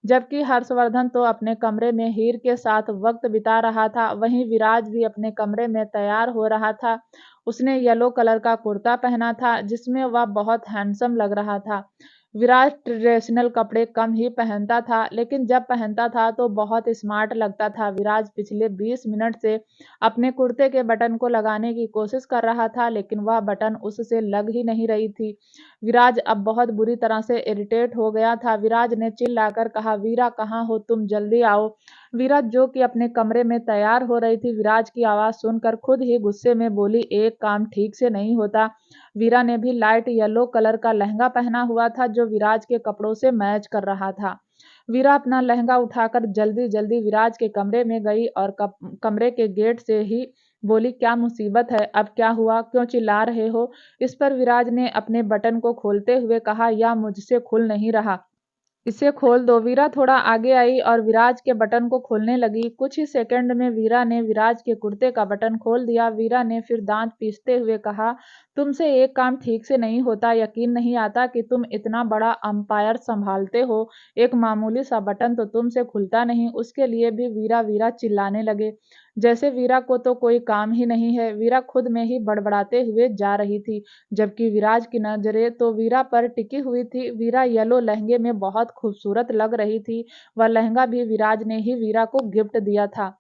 जबकि हर्षवर्धन तो अपने कमरे में हीर के साथ वक्त बिता रहा था, वहीं विराज भी अपने कमरे में तैयार हो रहा था। उसने येलो कलर का कुर्ता पहना था जिसमें वह बहुत हैंडसम लग रहा था। विराज ट्रेडिशनल कपड़े कम ही पहनता था, लेकिन जब पहनता था तो बहुत स्मार्ट लगता था। विराज पिछले 20 मिनट से अपने कुर्ते के बटन को लगाने की कोशिश कर रहा था, लेकिन वह बटन उससे लग ही नहीं रही थी। विराज अब बहुत बुरी तरह से इरिटेट हो गया था। विराज ने चिल्लाकर कहा, वीरा, कहाँ हो तुम, जल्दी आओ। वीरा, जो कि अपने कमरे में तैयार हो रही थी, विराज की आवाज सुनकर खुद ही गुस्से में बोली, एक काम ठीक से नहीं होता। वीरा ने भी लाइट येलो कलर का लहंगा पहना हुआ था जो विराज के कपड़ों से मैच कर रहा था। वीरा अपना लहंगा उठाकर जल्दी जल्दी विराज के कमरे में गई और कमरे के गेट से ही बोली, क्या मुसीबत है, अब क्या हुआ, क्यों चिल्ला रहे हो। इस पर विराज ने अपने बटन को खोलते हुए कहा, यह मुझसे खुल नहीं रहा, इसे खोल दो। वीरा थोड़ा आगे आई और विराज के बटन को खोलने लगी। कुछ ही सेकंड में वीरा ने विराज के कुर्ते का बटन खोल दिया। वीरा ने फिर दांत पीसते हुए कहा, तुमसे एक काम ठीक से नहीं होता, यकीन नहीं आता कि तुम इतना बड़ा अंपायर संभालते हो, एक मामूली सा बटन तो तुमसे खुलता नहीं। उसके लिए भी वीरा वीरा चिल्लाने लगे, जैसे वीरा को तो कोई काम ही नहीं है। वीरा खुद में ही बड़बड़ाते हुए जा रही थी, जबकि विराज की नजरें तो वीरा पर टिकी हुई थी। वीरा येलो लहंगे में बहुत खूबसूरत लग रही थी। वह लहंगा भी विराज ने ही वीरा को गिफ्ट दिया था।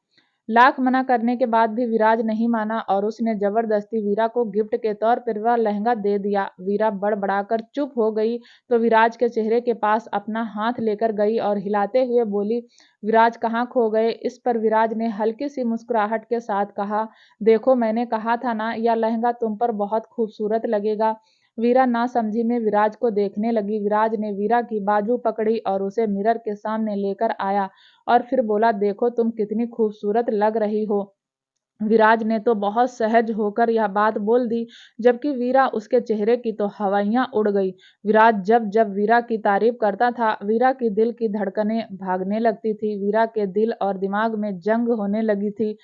लाख मना करने के बाद भी विराज नहीं माना और उसने जबरदस्ती वीरा को गिफ्ट के तौर पर वह लहंगा दे दिया। वीरा बड़बड़ाकर चुप हो गई तो विराज के चेहरे के पास अपना हाथ लेकर गई और हिलाते हुए बोली, विराज, कहाँ खो गए। इस पर विराज ने हल्की सी मुस्कुराहट के साथ कहा, देखो, मैंने कहा था ना, यह लहंगा तुम पर बहुत खूबसूरत लगेगा। वीरा नासमझी में विराज को देखने लगी। विराज ने वीरा की बाजू पकड़ी और उसे मिरर के सामने लेकर आया और फिर बोला, देखो तुम कितनी खूबसूरत लग रही हो। विराज ने तो बहुत सहज होकर यह बात बोल दी, जबकि वीरा उसके चेहरे की तो हवाइयां उड़ गई। विराज जब जब वीरा की तारीफ करता था, वीरा की दिल की धड़कनें भागने लगती थी। वीरा के दिल और दिमाग में जंग होने लगी थी।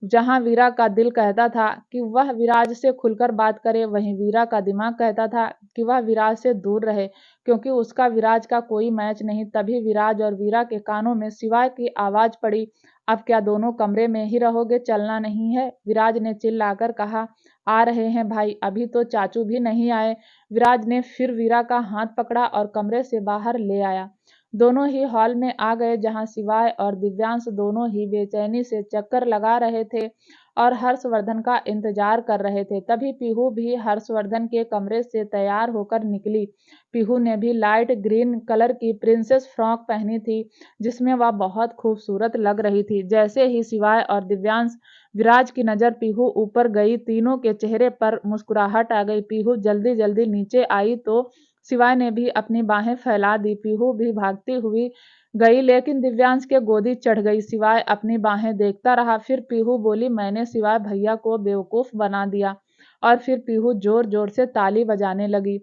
जहां वीरा का दिल कहता था कि वह विराज से खुलकर बात करे, वहीं वीरा का दिमाग कहता था कि वह विराज से दूर रहे, क्योंकि उसका विराज का कोई मैच नहीं। तभी विराज और वीरा के कानों में सिवाय की आवाज पड़ी, अब क्या दोनों कमरे में ही रहोगे, चलना नहीं है। विराज ने चिल्लाकर कहा, आ रहे हैं भाई, अभी तो चाचू भी नहीं आए। विराज ने फिर वीरा का हाथ पकड़ा और कमरे से बाहर ले आया। दोनों ही हॉल में आ गए जहां शिवाय और दिव्यांश दोनों ही बेचैनी से चक्कर लगा रहे थे और हर्षवर्धन का इंतजार कर रहे थे। तभी पीहू भी हर्षवर्धन के कमरे से तैयार होकर निकली। पीहू ने भी लाइट ग्रीन कलर की प्रिंसेस फ्रॉक पहनी थी जिसमें वह बहुत खूबसूरत लग रही थी। जैसे ही शिवाय और दिव्यांश विराज की नजर पीहू ऊपर गई, तीनों के चेहरे पर मुस्कुराहट आ गई। पीहू जल्दी जल्दी नीचे आई तो शिवाय ने भी अपनी बाहें फैला दी। पीहू भी भागती हुई गई, लेकिन दिव्यांश के गोदी चढ़ गई। शिवाय अपनी बाहें देखता रहा। फिर पीहू बोली, मैंने शिवाय भैया को बेवकूफ बना दिया। और फिर पीहू जोर जोर से ताली बजाने लगी।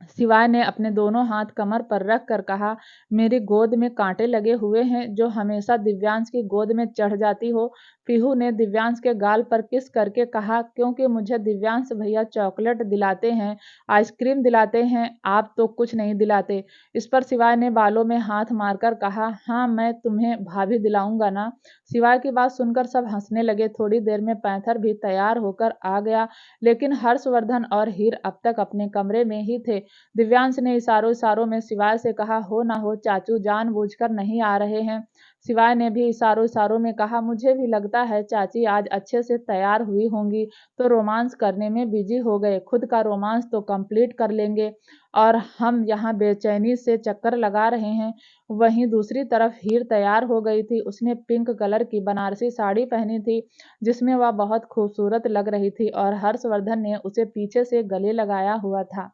शिवाय ने अपने दोनों हाथ कमर पर रख कर कहा, मेरी गोद में कांटे लगे हुए हैं, जो हमेशा दिव्यांश की गोद में चढ़ जाती हो, पीहू ने दिव्यांश के गाल पर किस करके कहा, क्योंकि मुझे दिव्यांश भैया चॉकलेट दिलाते हैं, आइसक्रीम दिलाते हैं, आप तो कुछ नहीं दिलाते। इस पर शिवाय ने बालों में हाथ मारकर कहा, हाँ मैं तुम्हें भाभी दिलाऊंगा ना। शिवाय की बात सुनकर सब हंसने लगे। थोड़ी देर में पैंथर भी तैयार होकर आ गया, लेकिन हर्षवर्धन और हीर अब तक अपने कमरे में ही थे। दिव्यांश ने इशारों इशारों में शिवाय से कहा, हो ना हो चाचू जानबूझकर नहीं आ रहे हैं। शिवाय ने भी इशारों इशारों में कहा, मुझे भी लगता है चाची आज अच्छे से तैयार हुई होंगी तो रोमांस करने में बिजी हो गए, खुद का रोमांस तो कंप्लीट कर लेंगे और हम यहाँ बेचैनी से चक्कर लगा रहे हैं। वहीं दूसरी तरफ हीर तैयार हो गई थी। उसने पिंक कलर की बनारसी साड़ी पहनी थी जिसमें वह बहुत खूबसूरत लग रही थी और हर्षवर्धन ने उसे पीछे से गले लगाया हुआ था।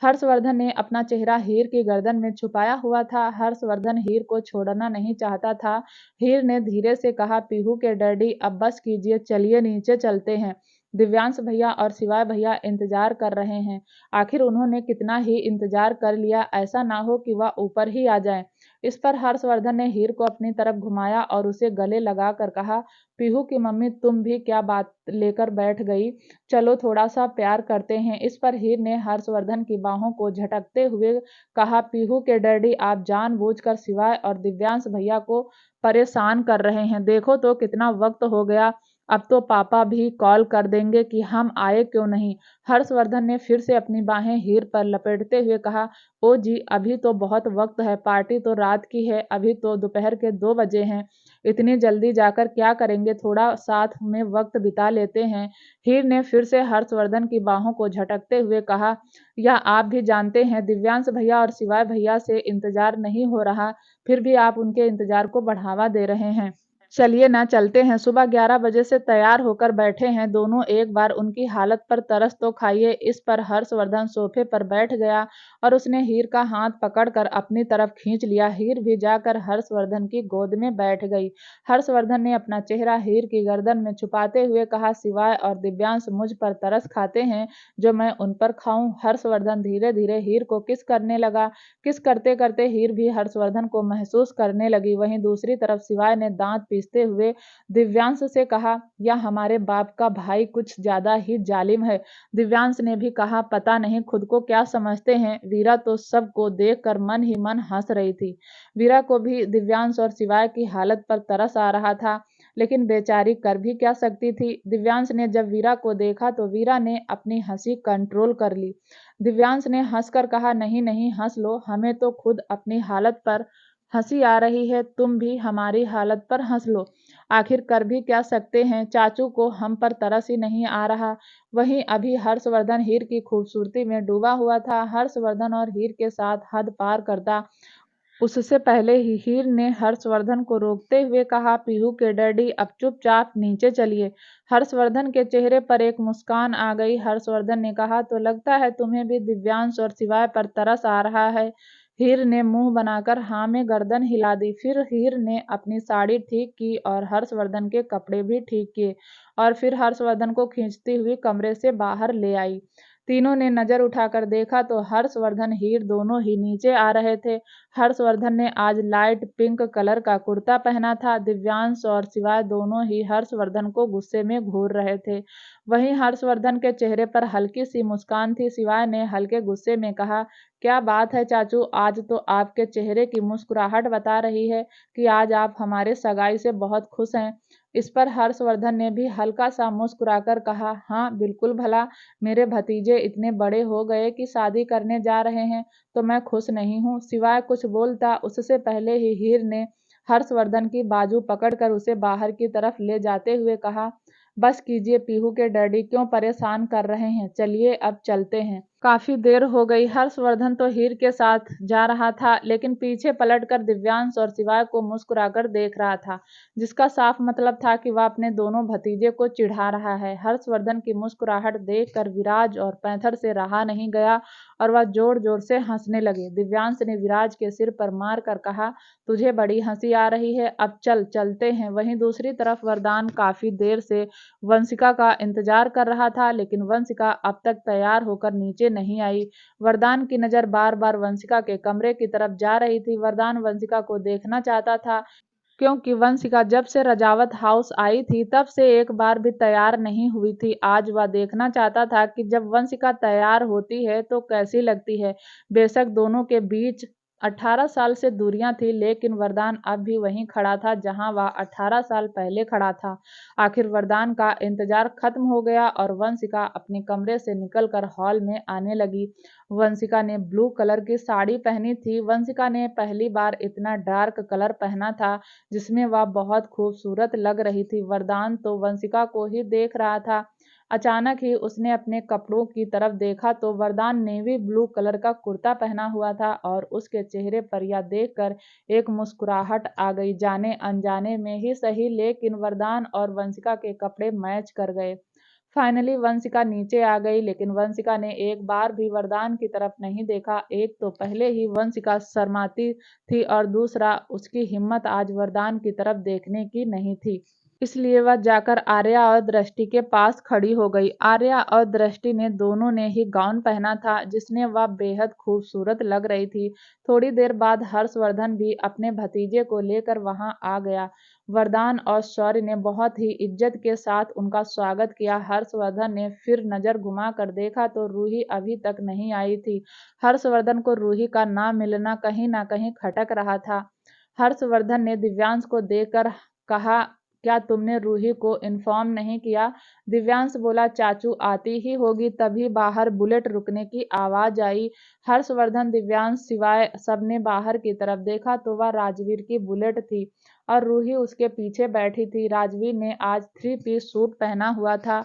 हर्षवर्धन ने अपना चेहरा हीर की गर्दन में छुपाया हुआ था। हर्षवर्धन हीर को छोड़ना नहीं चाहता था। हीर ने धीरे से कहा, पीहू के डैडी अब बस कीजिए, चलिए नीचे चलते हैं। दिव्यांश भैया और शिवाय भैया इंतजार कर रहे हैं। आखिर उन्होंने कितना ही इंतजार कर लिया, ऐसा ना हो कि वह ऊपर ही आ जाए। इस पर हर्षवर्धन ने हीर को अपनी तरफ घुमाया और उसे गले लगाकर कहा, पीहू की मम्मी तुम भी क्या बात लेकर बैठ गई, चलो थोड़ा सा प्यार करते हैं। इस पर हीर ने हर्षवर्धन की बाहों को झटकते हुए कहा, पीहू के डैडी आप जानबूझकर शिवाय और दिव्यांश भैया को परेशान कर रहे हैं। देखो तो कितना वक्त हो गया, अब तो पापा भी कॉल कर देंगे कि हम आए क्यों नहीं। हर्षवर्धन ने फिर से अपनी बाहें हीर पर लपेटते हुए कहा, ओ जी अभी तो बहुत वक्त है, पार्टी तो रात की है, अभी तो दोपहर के 2 बजे हैं, इतनी जल्दी जाकर क्या करेंगे, थोड़ा साथ में वक्त बिता लेते हैं। हीर ने फिर से हर्षवर्धन की बाहों को झटकते हुए कहा, या आप भी जानते हैं दिव्यांश भैया और शिवाय भैया से इंतजार नहीं हो रहा, फिर भी आप उनके इंतजार को बढ़ावा दे रहे हैं। चलिए ना चलते हैं, सुबह 11 बजे से तैयार होकर बैठे हैं दोनों, एक बार उनकी हालत पर तरस तो खाइए। इस पर हर्षवर्धन सोफे पर बैठ गया और उसने हीर का हाथ पकड़कर अपनी तरफ खींच लिया। हीर भी जाकर हर्षवर्धन की गोद में बैठ गई। हर्षवर्धन ने अपना चेहरा हीर की गर्दन में छुपाते हुए कहा, शिवाय और दिव्यांश मुझ पर तरस खाते हैं जो मैं उन पर खाऊं। हर्षवर्धन धीरे धीरे हीर को किस करने लगा। किस करते करते हीर भी हर्षवर्धन को महसूस करने लगी। वहीं दूसरी तरफ शिवाय ने दांत पीसते हुए दिव्यांश से कहा, यह हमारे बाप का भाई कुछ ज्यादा ही जालिम है। दिव्यांश ने भी कहा, पता नहीं खुद को क्या समझते हैं। वीरा तो सबको देखकर मन ही मन हंस रही थी। वीरा को भी दिव्यांश और शिवाय की हालत पर तरस आ रहा था, लेकिन बेचारी कर भी क्या सकती थी। दिव्यांश ने जब वीरा को देखा तो वीरा ने अपनी हंसी कंट्रोल कर ली। दिव्यांश ने हंसकर कहा, नहीं नहीं हंस लो, हमें तो खुद अपनी हालत पर हंसी आ रही है, तुम भी हमारी हालत पर हंस लो। आखिर कर भी क्या सकते हैं, चाचू को हम पर तरस ही नहीं आ रहा। वहीं अभी हर्षवर्धन हीर की खूबसूरती में डूबा हुआ था। हर्षवर्धन और हीर के साथ हद पार करता उससे पहले ही हीर ने हर्षवर्धन को रोकते हुए कहा, पीहू के डैडी अब चुपचाप नीचे चलिए। हर्षवर्धन के चेहरे पर एक मुस्कान आ गई। हर्षवर्धन ने कहा, तो लगता है तुम्हें भी दिव्यांश और शिवाय पर तरस आ रहा है। हीर ने मुंह बनाकर हाँ में गर्दन हिला दी। फिर हीर ने अपनी साड़ी ठीक की और हर्षवर्धन के कपड़े भी ठीक किए और फिर हर्षवर्धन को खींचती हुई कमरे से बाहर ले आई। तीनों ने नजर उठाकर देखा तो हर्षवर्धन हीर दोनों ही नीचे आ रहे थे। हर्षवर्धन ने आज लाइट पिंक कलर का कुर्ता पहना था। दिव्यांश और शिवाय दोनों ही हर्षवर्धन को गुस्से में घूर रहे थे। वहीं हर्षवर्धन के चेहरे पर हल्की सी मुस्कान थी। शिवाय ने हल्के गुस्से में कहा, क्या बात है चाचू, आज तो आपके चेहरे की मुस्कुराहट बता रही है कि आज आप हमारे सगाई से बहुत खुश हैं। इस पर हर्षवर्धन ने भी हल्का सा मुस्कुराकर कहा, हाँ बिल्कुल भला, मेरे भतीजे इतने बड़े हो गए कि शादी करने जा रहे हैं तो मैं खुश नहीं हूँ। सिवाय कुछ बोलता उससे पहले ही हीर ने हर्षवर्धन की बाजू पकड़कर उसे बाहर की तरफ ले जाते हुए कहा, बस कीजिए पीहू के डैडी, क्यों परेशान कर रहे हैं, चलिए अब चलते हैं। काफी देर हो गई। हर्षवर्धन तो हीर के साथ जा रहा था, लेकिन पीछे पलटकर दिव्यांश और शिवाय को मुस्कुराकर देख रहा था, जिसका साफ मतलब था कि वह अपने दोनों भतीजे को चिढ़ा रहा है। हर्षवर्धन की मुस्कुराहट देखकर विराज और पैंथर से रहा नहीं गया और वह जोर जोर से हंसने लगे। दिव्यांश ने विराज के सिर पर मार कर कहा, तुझे बड़ी हंसी आ रही है, अब चल चलते हैं। वहीं दूसरी तरफ वरदान काफी देर से वंशिका का इंतजार कर रहा था, लेकिन वंशिका अब तक तैयार होकर नीचे नहीं आई। वरदान की नजर बार बार वंशिका के कमरे की तरफ जा रही थी। वरदान वंशिका को देखना चाहता था, क्योंकि वंशिका जब से रजावत हाउस आई थी तब से एक बार भी तैयार नहीं हुई थी। आज वह देखना चाहता था कि जब वंशिका तैयार होती है तो कैसी लगती है। बेशक दोनों के बीच 18 साल से दूरियां थी, लेकिन वरदान अब भी वहीं खड़ा था जहां वह 18 साल पहले खड़ा था। आखिर वरदान का इंतजार खत्म हो गया और वंशिका अपने कमरे से निकलकर हॉल में आने लगी। वंशिका ने ब्लू कलर की साड़ी पहनी थी। वंशिका ने पहली बार इतना डार्क कलर पहना था जिसमें वह बहुत खूबसूरत लग रही थी। वरदान तो वंशिका को ही देख रहा था। अचानक ही उसने अपने कपड़ों की तरफ देखा तो वरदान नेवी ब्लू कलर का कुर्ता पहना हुआ था और उसके चेहरे पर यह देखकर एक मुस्कुराहट आ गई। जाने अनजाने में ही सही, लेकिन वरदान और वंशिका के कपड़े मैच कर गए। फाइनली वंशिका नीचे आ गई, लेकिन वंशिका ने एक बार भी वरदान की तरफ नहीं देखा। एक तो पहले ही वंशिका शर्माती थी और दूसरा उसकी हिम्मत आज वरदान की तरफ देखने की नहीं थी। इसलिए वह जाकर आर्या और दृष्टि के पास खड़ी हो गई। आर्या और दृष्टि ने दोनों ने ही गाउन पहना था जिसने वह बेहद खूबसूरत लग रही थी। थोड़ी देर बाद हर्षवर्धन भी अपने भतीजे को लेकर वहां आ गया। वरदान और शौर्य ने बहुत ही इज्जत के साथ उनका स्वागत किया। हर्षवर्धन ने फिर नजर घुमा कर देखा तो रूही अभी तक नहीं आई थी। हर्षवर्धन को रूही का ना मिलना कहीं ना कहीं खटक रहा था। हर्षवर्धन ने दिव्यांश को देखकर कहा, क्या तुमने रूही को इन्फॉर्म नहीं किया? दिव्यांश बोला, चाचू आती ही होगी। तभी बाहर बुलेट रुकने की आवाज आई। हर्षवर्धन, दिव्यांश सिवाय सबने बाहर की तरफ देखा तो वह राजवीर की बुलेट थी और रूही उसके पीछे बैठी थी। राजवीर ने आज 3 पीस सूट पहना हुआ था।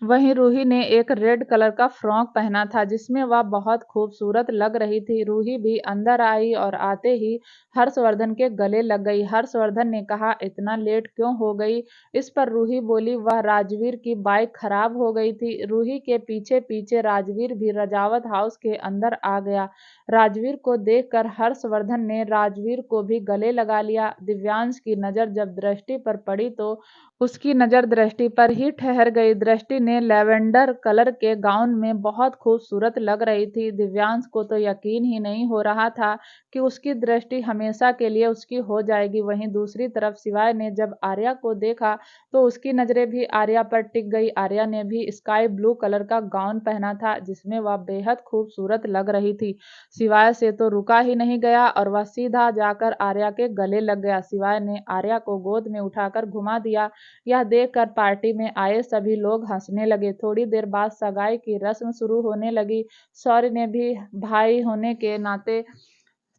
वहीं रूही ने एक रेड कलर का फ्रॉक पहना था जिसमें वह बहुत खूबसूरत लग रही थी। रूही भी अंदर आई और आते ही हर्षवर्धन के गले लग गई। हर्षवर्धन ने कहा, इतना लेट क्यों हो गई? इस पर रूही बोली, वह राजवीर की बाइक खराब हो गई थी। रूही के पीछे पीछे राजवीर भी रजावत हाउस के अंदर आ गया। राजवीर को देखकर हर्षवर्धन ने राजवीर को भी गले लगा लिया। दिव्यांश की नजर जब दृष्टि पर पड़ी तो उसकी नजर दृष्टि पर ही ठहर गई। दृष्टि ने लैवेंडर कलर के गाउन में बहुत खूबसूरत लग रही थी। दिव्यांश को तो यकीन ही नहीं हो रहा था कि उसकी दृष्टि हमेशा के लिए उसकी हो जाएगी। वहीं दूसरी तरफ शिवाय ने जब आर्या को देखा तो उसकी नजरें भी आर्या पर टिक गई। आर्या ने भी स्काई ब्लू कलर का गाउन पहना था जिसमें वह बेहद खूबसूरत लग रही थी। शिवाय से तो रुका ही नहीं गया और वह सीधा जाकर आर्या के गले लग गया। शिवाय ने आर्या को गोद में उठाकर घुमा दिया। यह देखकर पार्टी में आए सभी लोग हंसने लगे। थोड़ी देर बाद सगाई की रस्म शुरू होने लगी। शौर्य ने भी भाई होने के नाते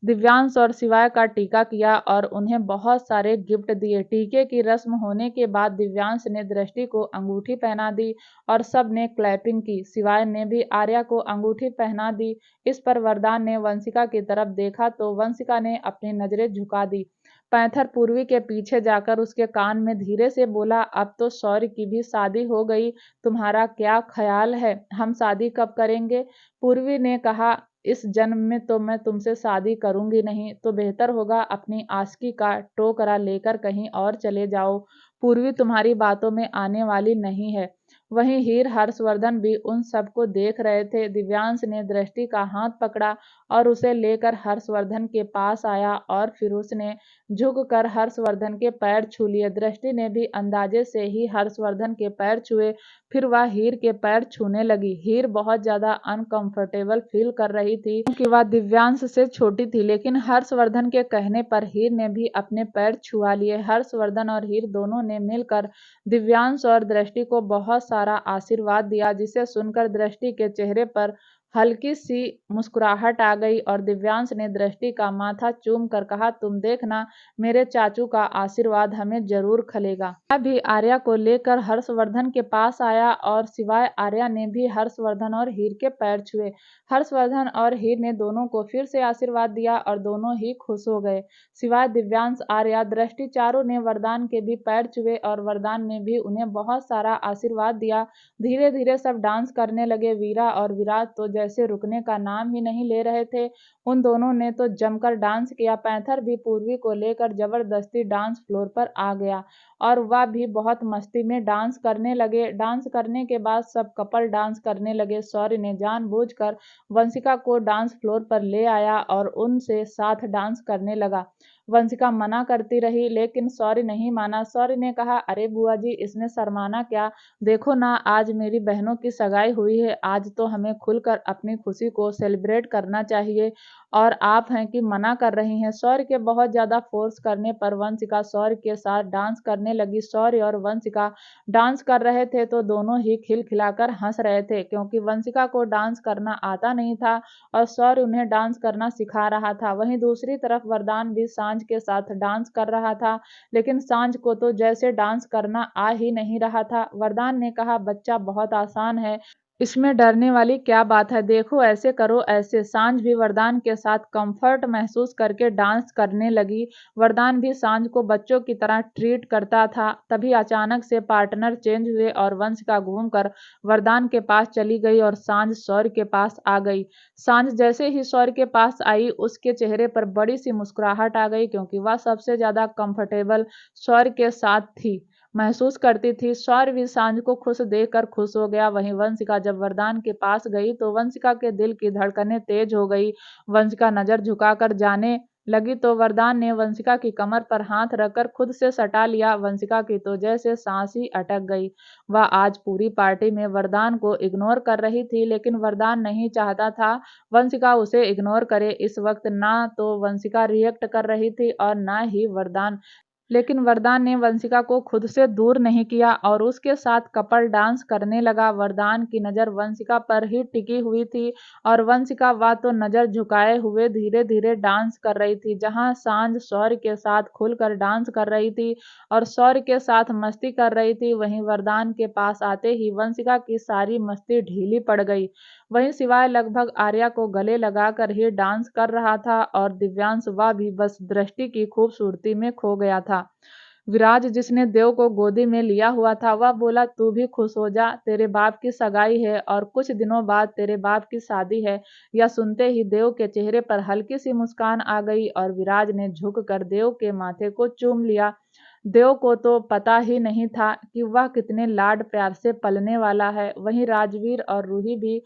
दिव्यांश और शिवाय का टीका किया और उन्हें बहुत सारे गिफ्ट दिए। टीके की रस्म होने के बाद दिव्यांश ने दृष्टि को अंगूठी पहना दी और सब ने क्लैपिंग की। शिवाय ने भी आर्या को अंगूठी पहना दी। इस पर वरदान ने वंशिका की तरफ देखा तो वंशिका ने अपनी नजरें झुका दी। पैंथर पूर्वी के पीछे जाकर उसके कान में धीरे से बोला, अब तो शौर्य की भी शादी हो गई, तुम्हारा क्या ख्याल है? हम शादी कब करेंगे? पूर्वी ने कहा, इस जन्म में तो मैं तुमसे शादी करूंगी नहीं, तो बेहतर होगा अपनी आशिकी का टोकरा लेकर कहीं और चले जाओ। पूर्वी तुम्हारी बातों में आने वाली नहीं है। वहीं हीर हर्षवर्धन भी उन सबको देख रहे थे। दिव्यांश ने दृष्टि का हाथ पकड़ा और उसे लेकर हर्षवर्धन के पास आया और फिर उसने झुककर हर्षवर्धन के पैर छू लिए। दृष्टि ने भी अंदाजे से ही हर्षवर्धन के पैर छुए। फिर वह हीर के पैर छूने लगी। हीर बहुत ज्यादा अनकंफर्टेबल फील कर रही थी क्योंकि वह दिव्यांश से छोटी थी, लेकिन हर्षवर्धन के कहने पर हीर ने भी अपने पैर छुआ लिए। हर्षवर्धन और हीर दोनों ने मिलकर दिव्यांश और दृष्टि को बहुत सारा आशीर्वाद दिया, जिसे सुनकर दृष्टि के चेहरे पर हल्की सी मुस्कुराहट आ गई और दिव्यांश ने दृष्टि का माथा चूम कर कहा, तुम देखना, मेरे चाचू का आशीर्वाद हमें जरूर खलेगा। अभी आर्या को लेकर हर्षवर्धन के पास आया और सिवाय आर्या ने भी हर्षवर्धन और हीर के पैर छुए। हर्षवर्धन और हीर ने दोनों को फिर से आशीर्वाद दिया और दोनों ही खुश हो गए। सिवाय दिव्यांश, आर्या, दृष्टि, चारों ने वरदान के भी पैर छुए और वरदान ने भी उन्हें बहुत सारा आशीर्वाद दिया। धीरे धीरे सब डांस करने लगे। वीरा और विराट तो जैसे रुकने का नाम ही नहीं ले रहे थे। उन दोनों ने तो जमकर डांस किया। पैंथर भी पूर्वी को लेकर जबरदस्ती डांस फ्लोर पर आ गया और वह भी बहुत मस्ती में डांस करने लगे। डांस करने के बाद सब कपल डांस करने लगे। शौर्य ने जानबूझकर वंशिका को डांस फ्लोर पर ले आया और उनसे साथ डांस करने लगा। वंशिका मना करती रही लेकिन शौर्य नहीं माना। शौर्य ने कहा, अरे बुआ जी, इसमें शर्माना क्या, देखो ना आज मेरी बहनों की सगाई हुई है, आज तो हमें खुलकर अपनी खुशी को सेलिब्रेट करना चाहिए और आप हैं कि मना कर रही हैं। शौर्य के बहुत ज्यादा फोर्स करने पर वंशिका शौर्य के साथ डांस करने लगी। शौर्य और वंशिका डांस कर रहे थे तो दोनों ही खिलखिलाकर हंस रहे थे क्योंकि वंशिका को डांस करना आता नहीं था और शौर्य उन्हें डांस करना सिखा रहा था। वहीं दूसरी तरफ वरदान भी सांझ के साथ डांस कर रहा था लेकिन सांझ को तो जैसे डांस करना आ ही नहीं रहा था। वरदान ने कहा, बच्चा बहुत आसान है, इसमें डरने वाली क्या बात है, देखो ऐसे करो ऐसे। सांझ भी वरदान के साथ कंफर्ट महसूस करके डांस करने लगी। वरदान भी सांझ को बच्चों की तरह ट्रीट करता था। तभी अचानक से पार्टनर चेंज हुए और वंशिका घूमकर वरदान के पास चली गई और सांझ शौर्य के पास आ गई। सांझ जैसे ही शौर्य के पास आई उसके चेहरे पर बड़ी सी मुस्कुराहट आ गई क्योंकि वह सबसे ज्यादा कंफर्टेबल शौर्य के साथ थी महसूस करती थी। शौर्य भी सांझ को खुश देखकर खुश हो गया। वहीं वंशिका जब वरदान के पास गई तो वंशिका के दिल की धड़कनें तेज हो गई। वंशिका नजर झुकाकर जाने लगी तो वरदान ने वंशिका की कमर पर हाथ रखकर खुद से सटा लिया। वंशिका की तो जैसे सांस ही अटक गई। वह आज पूरी पार्टी में वरदान को इग्नोर कर रही थी लेकिन वरदान नहीं चाहता था वंशिका उसे इग्नोर करे। इस वक्त ना तो वंशिका रिएक्ट कर रही थी और ना ही वरदान, लेकिन वरदान ने वंशिका को खुद से दूर नहीं किया और उसके साथ कपल डांस करने लगा। वरदान की नज़र वंशिका पर ही टिकी हुई थी और वंशिका वह तो नज़र झुकाए हुए धीरे धीरे डांस कर रही थी। जहां सांझ शौर्य के साथ खुलकर डांस कर रही थी और शौर्य के साथ मस्ती कर रही थी, वहीं वरदान के पास आते ही वंशिका की सारी मस्ती ढीली पड़ गई। वहीं सिवाय लगभग आर्या को गले लगाकर ही डांस कर रहा था और दिव्यांश वह भी बस दृष्टि की खूबसूरती में खो गया था। विराज जिसने देव को गोदी में लिया हुआ था वह बोला, तू भी खुश हो जा, तेरे बाप की सगाई है और कुछ दिनों बाद तेरे बाप की शादी है। यह सुनते ही देव के चेहरे पर हल्की सी मुस्कान आ गई और विराज ने झुककर देव के माथे को चूम लिया। देव को तो पता ही नहीं था कि वह कितने लाड प्यार से पलने वाला है। वहीं राजवीर और रूही भी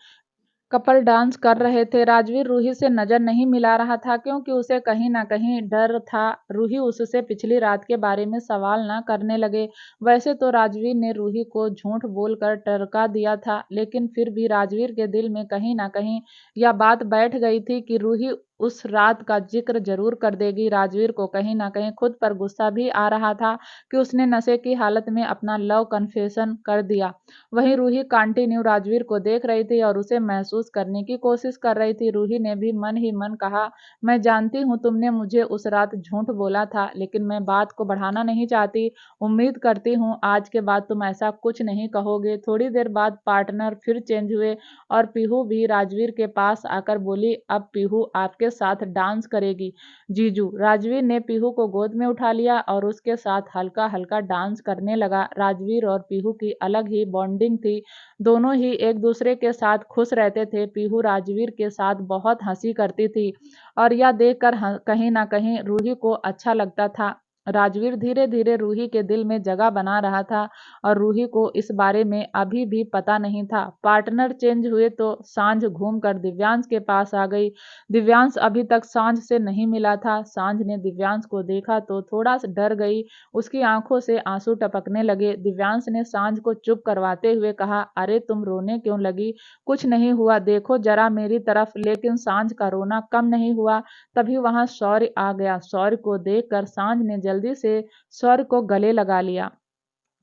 कपल डांस कर रहे थे। राजवीर रूही से नजर नहीं मिला रहा था क्योंकि उसे कहीं ना कहीं डर था रूही उससे पिछली रात के बारे में सवाल ना करने लगे। वैसे तो राजवीर ने रूही को झूठ बोलकर टरका दिया था लेकिन फिर भी राजवीर के दिल में कहीं ना कहीं यह बात बैठ गई थी कि रूही उस रात का जिक्र जरूर कर देगी। राजवीर को कहीं ना कहीं खुद पर गुस्सा भी आ रहा था कि उसने नशे की हालत में अपना लव कन्फेशन कर दिया। वहीं रूही कंटिन्यू राजवीर को देख रही थी और उसे महसूस करने की कोशिश कर रही थी। रूही ने भी मन ही मन कहा, मैं जानती हूँ तुमने मुझे उस रात झूठ बोला था लेकिन मैं बात को बढ़ाना नहीं चाहती। उम्मीद करती हूँ आज के बाद तुम ऐसा कुछ नहीं कहोगे। थोड़ी देर बाद पार्टनर फिर चेंज हुए और पीहू भी राजवीर के पास आकर बोली, अब पीहू आपके साथ डांस करेगी। जीजू। राजवीर ने पीहू को गोद में उठा लिया और उसके साथ हल्का हल्का डांस करने लगा। राजवीर और पीहू की अलग ही बॉन्डिंग थी, दोनों ही एक दूसरे के साथ खुश रहते थे। पीहू राजवीर के साथ बहुत हंसी करती थी और यह देखकर कहीं ना कहीं रूही को अच्छा लगता था। राजवीर धीरे धीरे रूही के दिल में जगह बना रहा था और रूही को इस बारे में अभी भी पता नहीं था। पार्टनर चेंज हुए तो सांझ घूमकर दिव्यांश के पास आ गई। दिव्यांश अभी तक सांझ से नहीं मिला था। सांझ ने दिव्यांश को देखा तो थोड़ा सा डर गई, उसकी आंखों से आंसू टपकने लगे। दिव्यांश ने सांझ को चुप करवाते हुए कहा, अरे तुम रोने क्यों लगी, कुछ नहीं हुआ, देखो जरा मेरी तरफ। लेकिन सांझ का रोना कम नहीं हुआ। तभी वहां शौर्य आ गया। शौर्य को देखकर सांझ ने जल्दी से शौर्य को गले लगा लिया।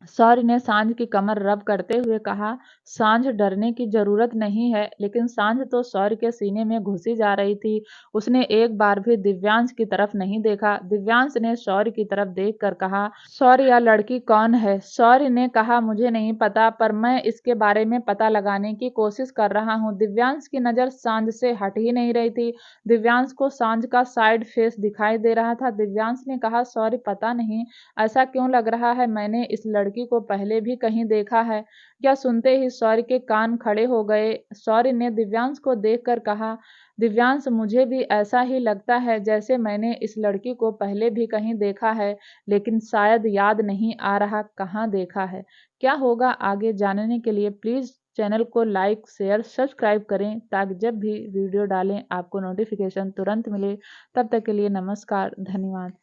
शौर्य ने सांझ की कमर रब करते हुए कहा, सांझ डरने की जरूरत नहीं है। लेकिन सांझ तो शौर्य के सीने में घुसी जा रही थी। उसने एक बार भी दिव्यांश की तरफ नहीं देखा। दिव्यांश ने शौर्य की तरफ देखकर कहा, शौर्य यह लड़की कौन है। शौर्य ने कहा, मुझे नहीं पता पर मैं इसके बारे में पता लगाने की कोशिश कर रहा हूँ। दिव्यांश की नजर सांझ से हट ही नहीं रही थी। दिव्यांश को सांझ का साइड फेस दिखाई दे रहा था। दिव्यांश ने कहा, शौर्य पता नहीं ऐसा क्यों लग रहा है, मैंने इस लड़की को पहले भी कहीं देखा है। यह सुनते ही शौर्य के कान खड़े हो गए। शौर्य ने दिव्यांश को देखकर कहा, दिव्यांश मुझे भी ऐसा ही लगता है जैसे मैंने इस लड़की को पहले भी कहीं देखा है लेकिन शायद याद नहीं आ रहा कहाँ देखा है। क्या होगा आगे जानने के लिए प्लीज चैनल को लाइक शेयर सब्सक्राइब करें ताकि जब भी वीडियो डालें आपको नोटिफिकेशन तुरंत मिले। तब तक के लिए नमस्कार, धन्यवाद।